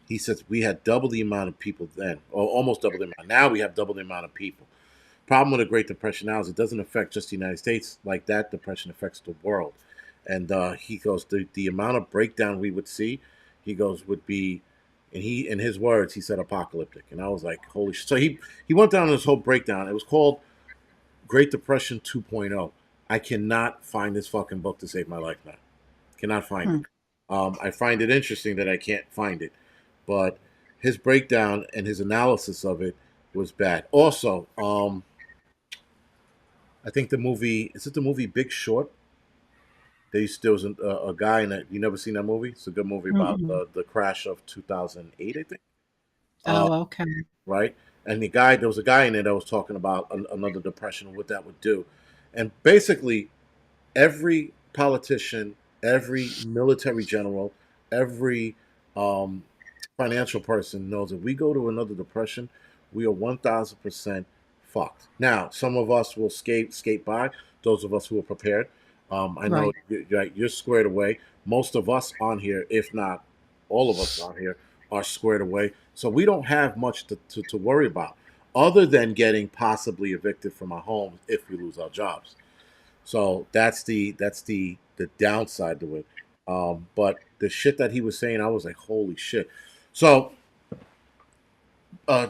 he says we had double the amount of people then, or almost double the amount. Now we have double the amount of people. Problem with the Great Depression now is it doesn't affect just the United States like that depression affects the world. And he goes, the amount of breakdown we would see, he goes, would be, and in his words, he said apocalyptic. And I was like, holy shit. So he went down this whole breakdown. It was called Great Depression 2.0. I cannot find this fucking book to save my life now. Cannot find it. Hmm. I find it interesting that I can't find it, but his breakdown and his analysis of it was bad. Also, I think the movie is it the movie Big Short? There was a guy in it. You never seen that movie? It's a good movie about Mm-mm. the crash of 2008, I think. Uh, Oh, okay. right? And there was a guy in there that was talking about another depression and what that would do. And basically, every politician, every military general, every um, financial person knows if we go to another depression, we are 1,000% fucked. Now, some of us will skate by. Those of us who are prepared. I know Right. you're squared away. Most of us on here, if not all of us on here, are squared away. So we don't have much to worry about, other than getting possibly evicted from our homes if we lose our jobs. So that's the downside to it. But the shit that he was saying, I was like, holy shit. So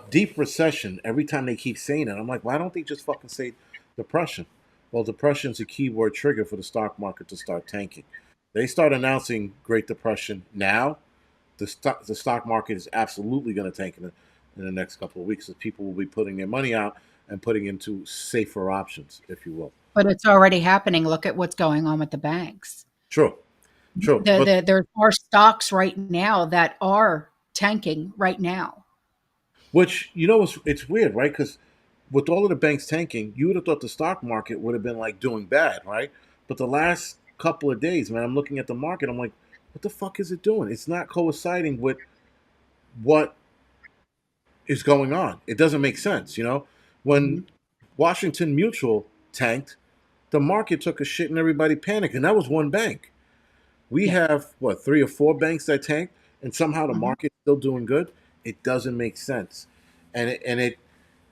deep recession. Every time they keep saying it, I'm like, why don't they just fucking say depression? Well, depression is a keyword trigger for the stock market to start tanking. They start announcing Great Depression now. The stock market is absolutely going to tank in the next couple of weeks, as people will be putting their money out and putting into safer options, if you will. But it's already happening. Look at what's going on with the banks. True, true. But There are stocks right now that are tanking right now. which it's weird, right? Because with all of the banks tanking, you would have thought the stock market would have been like doing bad, right? But the last couple of days, man, I'm looking at the market. I'm like, what the fuck is it doing? It's not coinciding with what is going on. It doesn't make sense. When Mhm. Washington Mutual tanked, the market took a shit and everybody panicked, and that was one bank. We Yeah. have what, three or four banks that tanked, and somehow the Mhm. market's still doing good. It doesn't make sense, and it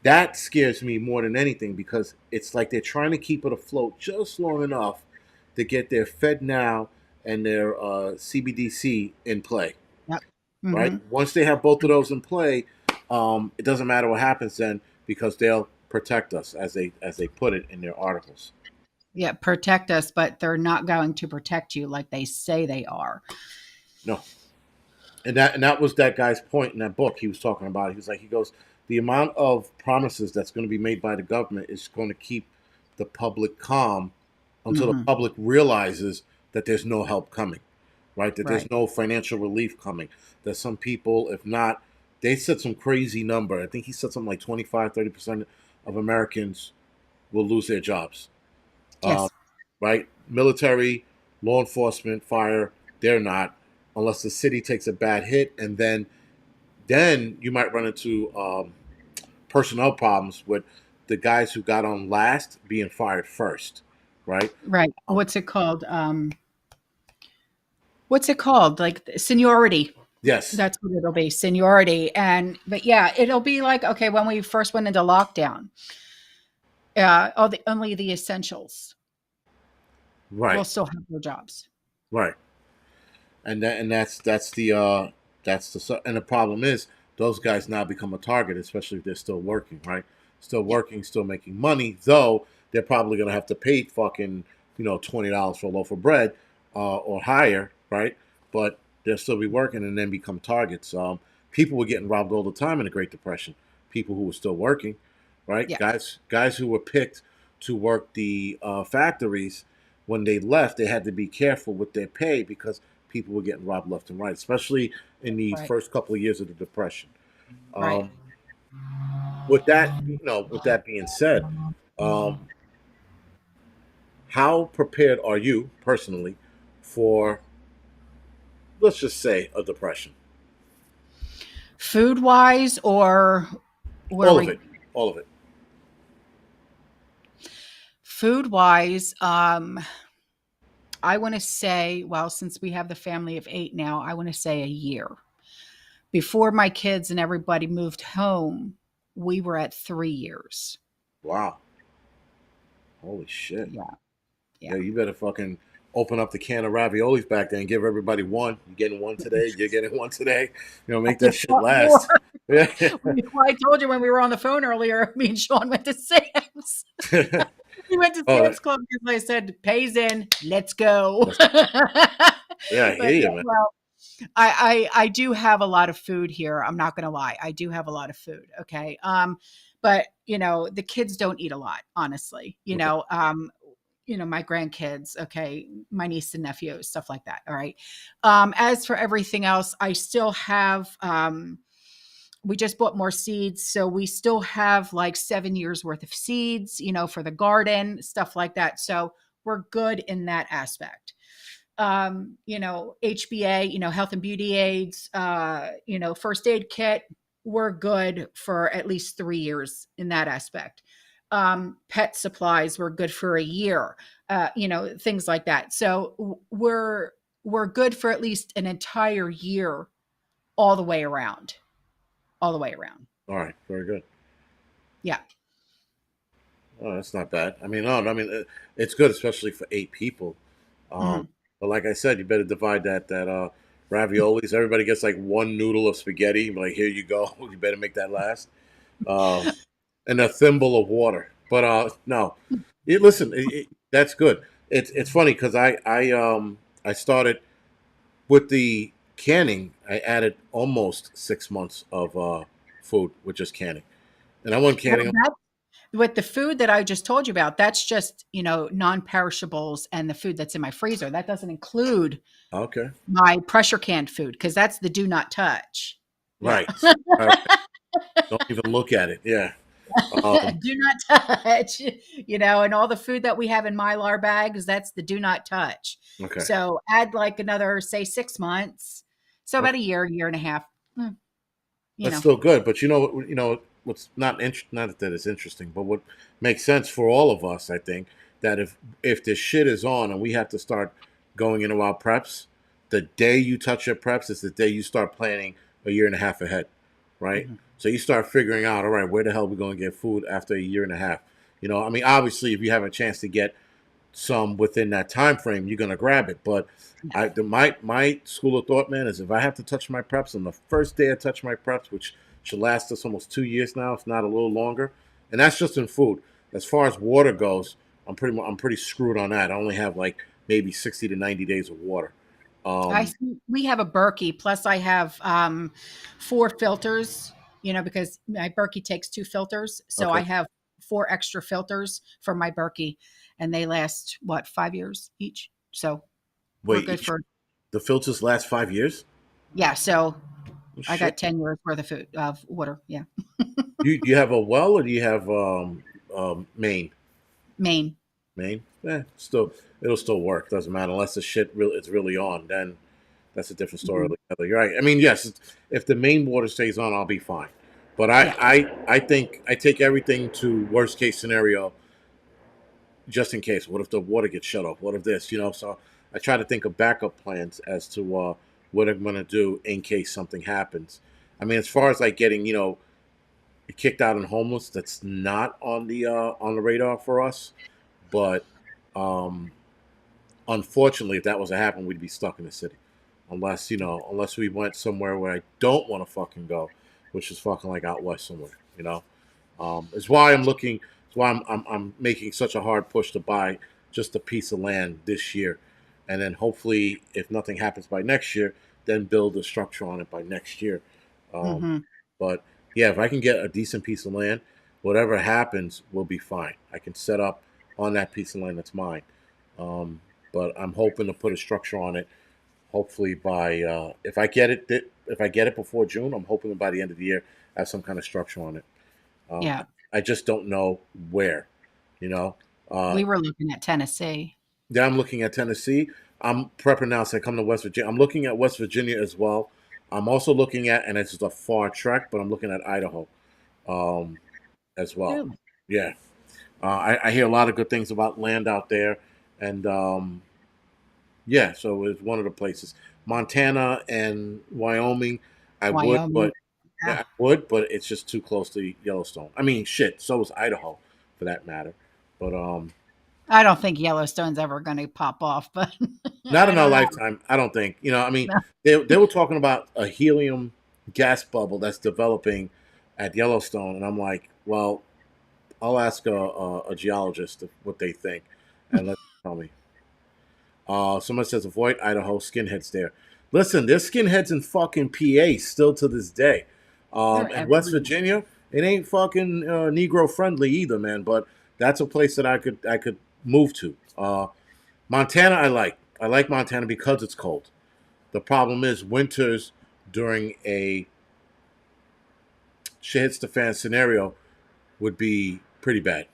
that scares me more than anything because it's like they're trying to keep it afloat just long enough to get their Fed now and their CBDC in play. Yep. Right? Mhm. Once they have both of those in play, it doesn't matter what happens then because they'll protect us, as they put it in their articles. Yeah, protect us, but they're not going to protect you like they say they are. No, And that was that guy's point in that book he was talking about. He was like, he goes, the amount of promises that's going to be made by the government is going to keep the public calm until the Hmm. public realizes that there's no help coming, right? That there's Right. no financial relief coming. That some people, if not, they said some crazy number. I think he said something like 25, 30% of Americans will lose their jobs. Um, Yes. right? Military, law enforcement, fire, they're not, unless the city takes a bad hit, and then you might run into personnel problems with the guys who got on last being fired first, right? Right. Um, What's it called? Like seniority. yes, That's what it'll be, seniority. And but yeah, it'll be like, okay, when we first went into lockdown, only the essentials will right, still have their jobs. right. And the problem is those guys now become a target, especially if they're still working, right? Still Yeah. working, still making money, though they're probably gonna have to pay fucking $20 for a loaf of bread, or higher, right? But they'll still be working and then become targets. People were getting robbed all the time in the Great Depression. People who were still working, right? Yeah. Guys who were picked to work the factories, when they left, they had to be careful with their pay because people were getting robbed left and right, especially in the Right. first couple of years of the depression. Right. Um, with that being said, um, how prepared are you personally for, let's just say, a depression? Food wise, or where All of we it, all of it. food wise, I want to say, well, since we have the family of 8 now, I want to say a year. Before my kids and everybody moved home, we were at 3 years. Wow, holy shit. Yeah. Yeah. Yeah, you better fucking open up the can of raviolis back there and give everybody one. You're getting one today. You're getting one today. I Make that just shit bought more. last. Yeah. I told you when we were on the phone earlier, me and Sean went to Sam's. We went to Oh, Sam's Club because I said, "Pays in, let's go." that's, yeah, I hear But yeah, you, man. well, I do have a lot of food here. I'm not gonna lie. I do have a lot of food. Okay. But the kids don't eat a lot, honestly. Okay. My grandkids, okay, my niece and nephews, stuff like that. All right. As for everything else, I still have we just bought more seeds, so we still have like 7 years worth of seeds, for the garden, stuff like that. So we're good in that aspect. HBA, health and beauty aids, first aid kit, we're good for at least 3 years in that aspect. Pet supplies, we're good for a year, things like that. So we're good for at least an entire year, all the way around, all the way around. All right. Very good. Yeah. Oh, that's not bad. I mean, no, I mean, it's good, especially for 8 people. Um, Mhm. but like I said, you better divide that raviolis. Everybody gets like one noodle of spaghetti. Like, here you go. You better make that last. Um, and a thimble of water. But no, listen, that's good. It's funny because I started with the canning. I added almost 6 months of food with just canning, and I went Well, canning. that with the food that I just told you about, that's just, non-perishables and the food that's in my freezer. That doesn't include Okay, my pressure canned food because that's the do not touch. Yeah. right. All right. Don't even look at it. Yeah. Um, Do not touch, and all the food that we have in Mylar bags, that's the do not touch. okay. So add like another, say, 6 months. So about Okay. a year and a half. Mm, you That's know. still good, but what's not that it's interesting, but what makes sense for all of us, I think, that if this shit is on and we have to start going into our preps, the day you touch your preps is the day you start planning a year and a half ahead, right? Mhm. So you start figuring out, all right, where the hell are we going to get food after a year and a half? I mean, obviously, if you have a chance to get some within that time frame, you're gonna grab it. But Yeah. my school of thought, man, is if I have to touch my preps on the first day I touch my preps, which should last us almost 2 years now, if not a little longer, and that's just in food. As far as water goes, I'm pretty screwed on that. I only have like maybe 60 to 90 days of water. Um, we have a Berkey, plus I have 4 filters, because my Berkey takes 2 filters. So I okay. have 4 extra filters for my Berkey, and they last, what, 5 years each? So we're Wait, good for, the filters last 5 years? yeah. So Oh, I shit. got 10 years worth of food, of water. Yeah. You have a well or do you have main? Maine. Main? Still, it'll still work. Doesn't matter unless the shit really it's really on. Then that's a different story Mhm. altogether. You're right. I mean, yes, if the main water stays on, I'll be fine. But Yeah. I think I take everything to worst case scenario just in case. What if the water gets shut off? What if this? So I try to think of backup plans as to what I'm going to do in case something happens. I mean, as far as like getting kicked out and homeless, that's not on the radar for us. But um, unfortunately, if that was to happen, we'd be stuck in the city, unless we went somewhere where I don't want to fucking go, which is fucking like out west somewhere. It's why I'm looking. It's why I'm making such a hard push to buy just a piece of land this year, and then hopefully, if nothing happens by next year, then build a structure on it by next year. Um, Hmm. but yeah, if I can get a decent piece of land, whatever happens will be fine. I can set up on that piece of land that's mine. Um, but I'm hoping to put a structure on it. Hopefully by if I get it before June, I'm hoping by the end of the year have some kind of structure on it. Um, Yeah. I just don't know where. You know, uh, We were looking at Tennessee. then I'm looking at Tennessee. I'm prepping now, so I come to West Virginia. I'm looking at West Virginia as well. I'm also looking at, and it's a far trek, but I'm looking at Idaho um, as well. Really? Yeah, I hear a lot of good things about land out there, and yeah, so it's one of the places. Montana and Wyoming, I would, Wyoming. but Yeah. yeah, I would, but it's just too close to Yellowstone. I mean, shit. So is Idaho, for that matter. But I don't think Yellowstone's ever going to pop off, but not I in our don't know. lifetime. I don't think. I mean, they were talking about a helium gas bubble that's developing at Yellowstone, and I'm like, well, I'll ask a geologist what they think, and let them tell me. Someone says avoid Idaho, skinheads there. Listen, there's skinheads in fucking PA still to this day. They're And West everywhere. Virginia, it ain't fucking Negro friendly either, man. But that's a place that I could move to. Montana, I like. I like Montana because it's cold. The problem is winters during a shit hits the fan scenario would be pretty bad.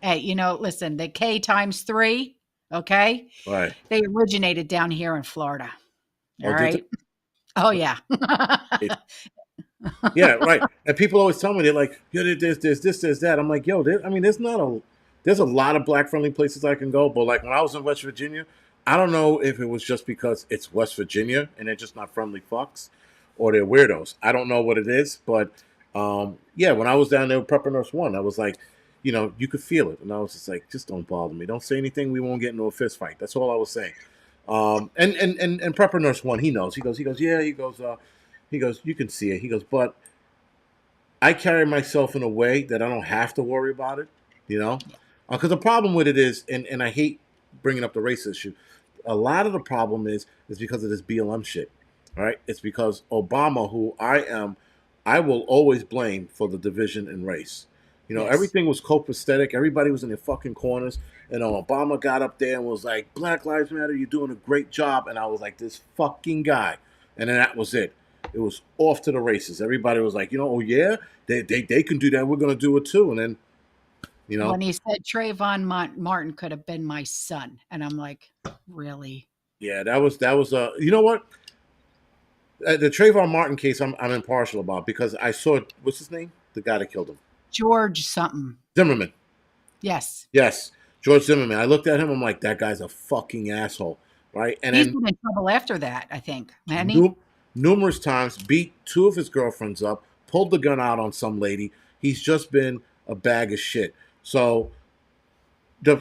Hey, listen, the K times 3, okay? All right. They originated down here in Florida. All Oh, did right. Oh, they? yeah. Yeah, right. And people always tell me they're like, "Yo, there's this, there's that." I'm like, "Yo, I mean, there's a lot of black friendly places I can go." But like when I was in West Virginia, I don't know if it was just because it's West Virginia and they're just not friendly fucks, or they're weirdos. I don't know what it is, but yeah, when I was down there with Prepper Nurse One, I was like, you could feel it, and I was just like, just don't bother me. Don't say anything. We won't get into a fist fight. That's all I was saying. And Prepper Nurse One, he knows. He goes, yeah. He goes, you can see it. He goes, but I carry myself in a way that I don't have to worry about it, you know? Because the problem with it is, and I hate bringing up the race issue, a lot of the problem is because of this BLM shit, right? It's because Obama, who I will always blame for the division in race. Yes. Everything was copacetic. Everybody was in their fucking corners. And Obama got up there and was like, Black Lives Matter, you're doing a great job. And I was like, this fucking guy. And then that was it. It was off to the races. Everybody was like, oh yeah, they can do that. We're gonna do it too. And then, you know, When he said Trayvon Martin could have been my son, and I'm like, really? yeah, that was you know what? The Trayvon Martin case, I'm impartial about because I saw what's his name, the guy that killed him, George something. Zimmerman. Yes. Yes, George Zimmerman. I looked at him. I'm like, that guy's a fucking asshole, right? And He's then been in trouble after that, I think. Manny? nu- numerous times beat two of his girlfriends up, pulled the gun out on some lady. He's just been a bag of shit. So the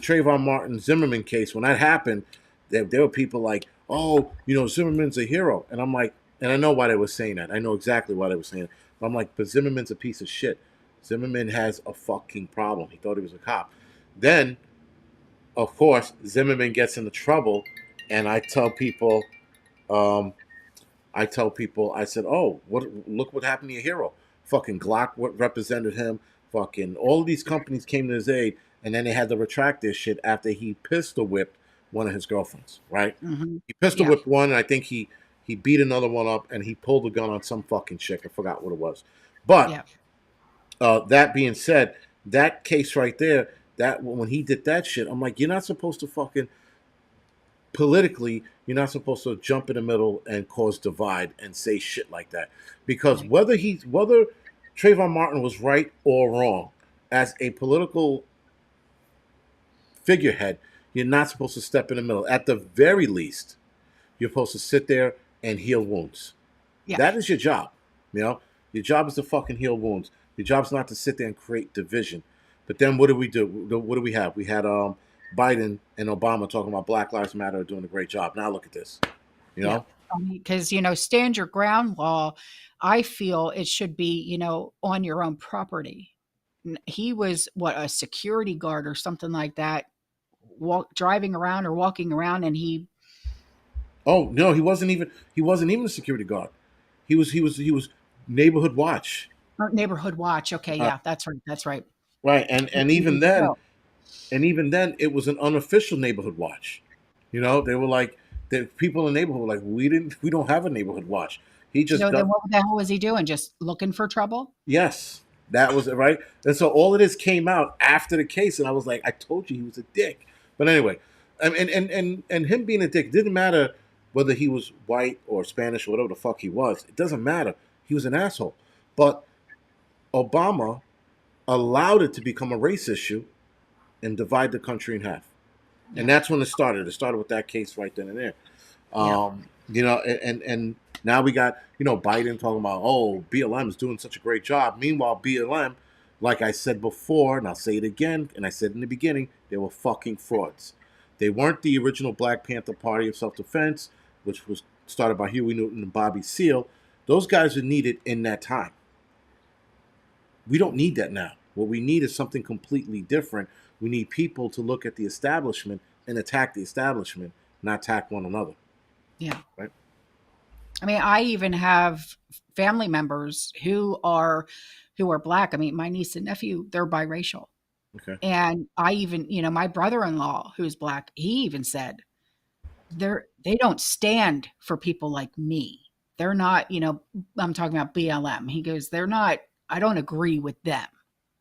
Trayvon Martin Zimmerman case, when that happened, there were people like, oh, Zimmerman's a hero. And I'm like, and I know why they were saying that. I know exactly why they were saying it. But I'm like, but Zimmerman's a piece of shit. Zimmerman has a fucking problem. He thought he was a cop. Then, of course, Zimmerman gets into trouble and um, I tell people, I said, "Oh, what? Look what happened to your hero. Fucking Glock, what represented him. Fucking all of these companies came to his aid, and then they had to retract their shit after he pistol whipped one of his girlfriends. Right? Hmm. He pistol Yeah. whipped one, and I think he beat another one up, and he pulled a gun on some fucking chick. I forgot what it was. But Yeah. that being said, that case right there, that when he did that shit, I'm like, you're not supposed to fucking politically, you're not supposed to jump in the middle and cause divide and say shit like that. Because Right. whether Trayvon Martin was right or wrong, as a political figurehead, you're not supposed to step in the middle. At the very least, you're supposed to sit there and heal wounds. Yeah. That is your job. You know, your job is to fucking heal wounds. Your job's not to sit there and create division. But then what do we do? What do we have? We had Biden and Obama talking about Black Lives Matter doing a great job. Now look at this. You Yeah. know? Because, stand your ground law, I feel it should be, on your own property. He was what, a security guard or something like that, driving around or walking around, and Oh no, he wasn't even a security guard. He was neighborhood watch. or neighborhood watch. Okay, Uh, yeah, that's right. That's right. right, and even Even then, still, it was an unofficial neighborhood watch. You know, they were like the people in the neighborhood were like, we don't have a neighborhood watch. He just so then does. what the hell was he doing? Just looking for trouble? Yes, that was it, right? And so all of this came out after the case, and I was like, I told you he was a dick. But anyway, and him being a dick didn't matter whether he was white or Spanish or whatever the fuck he was. It doesn't matter. He was an asshole. But Obama allowed it to become a race issue and divide the country in half. And Yeah. that's when it started. It started with that case right then and there. Yeah. And now we got Biden talking about, oh, BLM is doing such a great job. Meanwhile, BLM, like I said before, and I'll say it again, and I said in the beginning, they were fucking frauds. They weren't the original Black Panther Party of Self Defense, which was started by Huey Newton and Bobby Seale. Those guys were needed in that time. We don't need that now. What we need is something completely different. We need people to look at the establishment and attack the establishment, not attack one another. Yeah. Right? I mean, I even have family members who are Black. I mean, my niece and nephew, they're biracial. Okay. And I even, my brother-in-law who's Black, he even said they don't stand for people like me. They're not, I'm talking about BLM. He goes, they're not, I don't agree with them.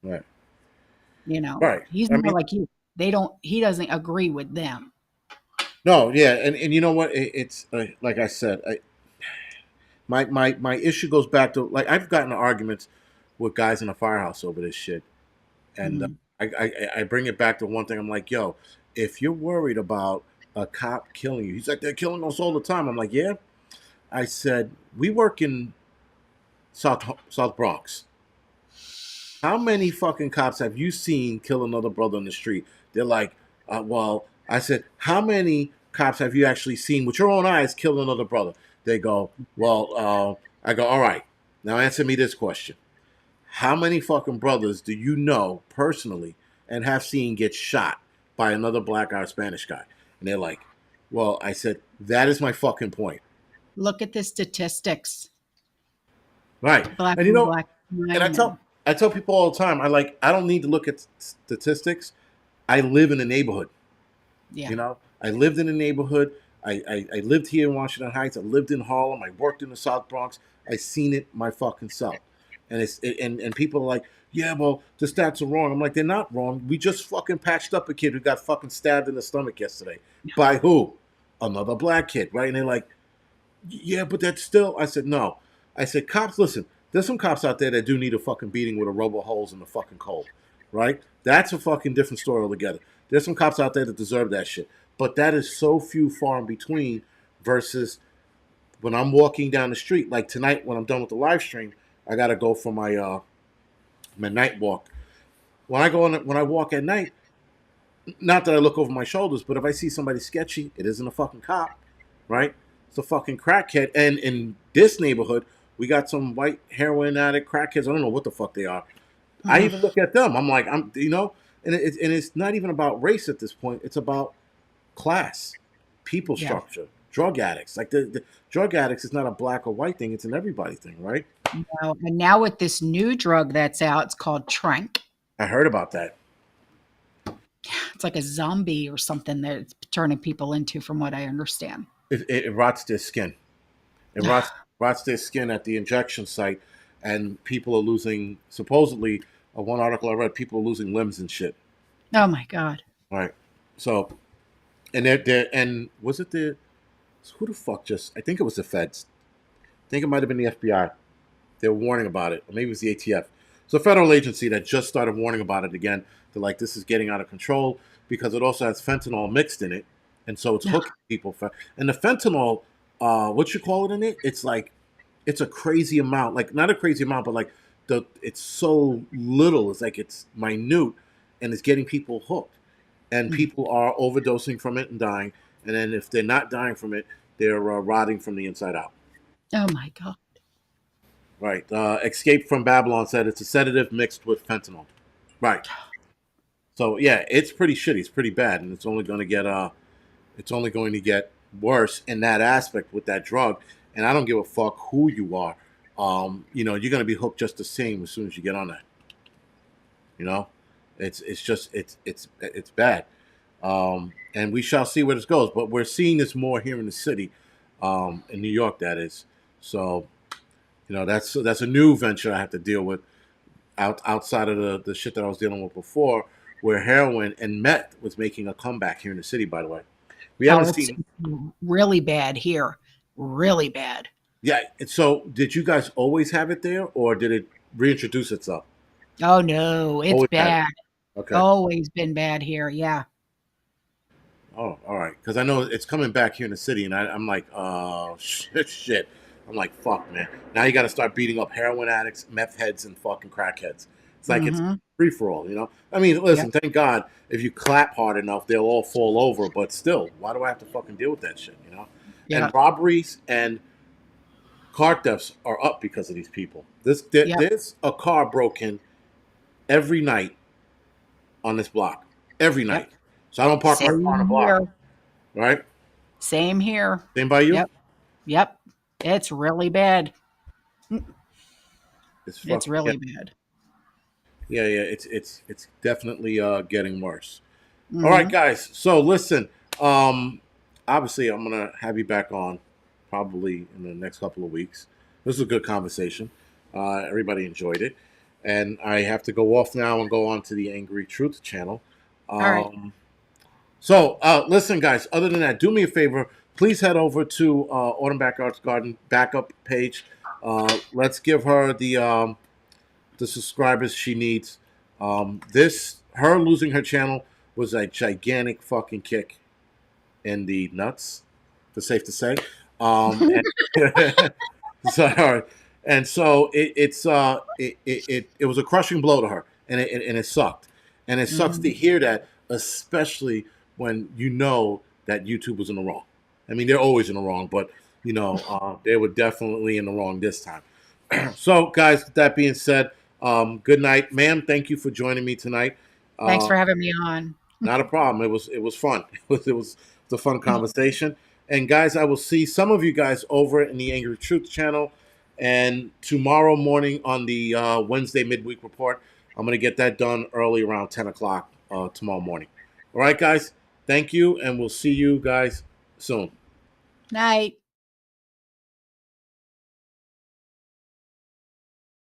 Right. You know, Right. he's I more mean, like you. He doesn't agree with them. no, yeah, and you know what? It's like I said, my issue goes back to, like, I've gotten in arguments with guys in the firehouse over this shit, and Mhm. I bring it back to one thing. I'm like, yo, if you're worried about a cop killing you, he's like, they're killing us all the time. I'm like, yeah. I said, we work in South Bronx. How many fucking cops have you seen kill another brother in the street? They're like, well, I said, how many cops have you actually seen with your own eyes kill another brother? They go, well, I go, all right, now answer me this question. How many fucking brothers do you know personally and have seen get shot by another black guy or Spanish guy? And they're like, well, I said, that is my fucking point. Look at the statistics. Right. Black And on black and I crime, tell and I tell people all the time, I don't need to look at statistics. I live in a neighborhood. yeah. You know, I lived in a neighborhood. I lived here in Washington Heights. I lived in Harlem. I worked in the South Bronx. I seen it my fucking self. And people are like, yeah, well, the stats are wrong. I'm like, they're not wrong. We just fucking patched up a kid who got fucking stabbed in the stomach yesterday. By who? Another black kid, right? And they're like, yeah, but that's still. I said, no. I said, cops, listen, there's some cops out there that do need a fucking beating with a robo hose in the fucking cold, right? That's a fucking different story altogether. There's some cops out there that deserve that shit. But that is so few, far in between versus when I'm walking down the street. Like tonight, when I'm done with the live stream, I got to go for my night walk. When I walk at night, not that I look over my shoulders, but if I see somebody sketchy, it isn't a fucking cop, right? It's a fucking crackhead. And in this neighborhood, we got some white heroin addict crackheads. I don't know what the fuck they are. I Mhm. even look at them. I'm like, and it's not even about race at this point. It's about class. people Yeah. structure, drug addicts. Like the drug addicts is not a black or white thing; it's an everybody thing, right? No, and now with this new drug that's out, it's called Trank. I heard about that. It's like a zombie or something that it's turning people into, from what I understand. It rots their skin. It rots their skin at the injection site, and people are losing. Supposedly, one article I read, people are losing limbs and shit. Oh my God. Right. So, and they're and was it the who the fuck just? I think it was the feds. I think it might have been the FBI. They were warning about it, or maybe it was the ATF. It's a federal agency that just started warning about it again. They're like, this is getting out of control because it also has fentanyl mixed in it, and so it's hooking people. And the fentanyl, what you call it in it? It's like it's a crazy amount, like not a crazy amount, but like it's so little. It's like it's minute, and it's getting people hooked, and Mm. people are overdosing from it and dying. And then if they're not dying from it, they're rotting from the inside out. Oh my God. Right. Escape from Babylon said it's a sedative mixed with fentanyl. Right. So yeah, it's pretty shitty. It's pretty bad, and it's only going to get worse in that aspect with that drug. And I don't give a fuck who you are. You're going to be hooked just the same as soon as you get on that. You know, it's just it's bad. And we shall see where this goes. But we're seeing this more here in the city, in New York, that is. So that's a new venture I have to deal with outside of the shit that I was dealing with before, where heroin and meth was making a comeback here in the city. By the way, we Oh, haven't it's seen. really bad here. Really bad. Yeah. So, did you guys always have it there, or did it reintroduce itself? Oh no, it's Always had it. bad. Okay. Always been bad here. Yeah. Oh, all right. Because I know it's coming back here in the city, and I'm like, oh shit. I'm like, fuck, man. Now you got to start beating up heroin addicts, meth heads, and fucking crackheads. It's like it's Mm-hmm. free for all, you know. I mean, Yep. listen, thank God if you clap hard enough, they'll all fall over. But still, why do I have to fucking deal with that shit, you know? And Yep. robberies and car thefts are up because of these people. Yep. There's a car broken every night on this block, every Yep. night. So I don't park my car on the Same block, here. right? Same here. Same by you. Yep. Yep. It's really bad. It's It's fucking yeah, really bad. yeah. It's definitely getting worse. All right, Mm-hmm. guys. So listen, um, obviously I'm gonna have you back on probably in the next couple of weeks. This was a good conversation. Everybody enjoyed it, and I have to go off now and go on to the Angry Truth channel. All right. Um, listen, guys. Other than that, do me a favor. Please head over to Autumn Backyards Garden backup page. Let's give her the subscribers she needs. This her losing her channel was a gigantic fucking kick in the nuts. That's safe to say. And so, and so it was a crushing blow to her, and it sucked, and it sucks to Mhm. hear that, especially when you know that YouTube was in the wrong. I mean, they're always in the wrong, but they were definitely in the wrong this time. So, guys, with that being said, good night, ma'am. Thank you for joining me tonight. Thanks Uh, for having me on. Not a problem. It was fun. It was a fun conversation. And guys, I will see some of you guys over in the Angry Truth channel. And tomorrow morning on the Wednesday midweek report, I'm gonna get that done early around 10 o'clock tomorrow morning. All right, guys. Thank you, and we'll see you guys soon. Night.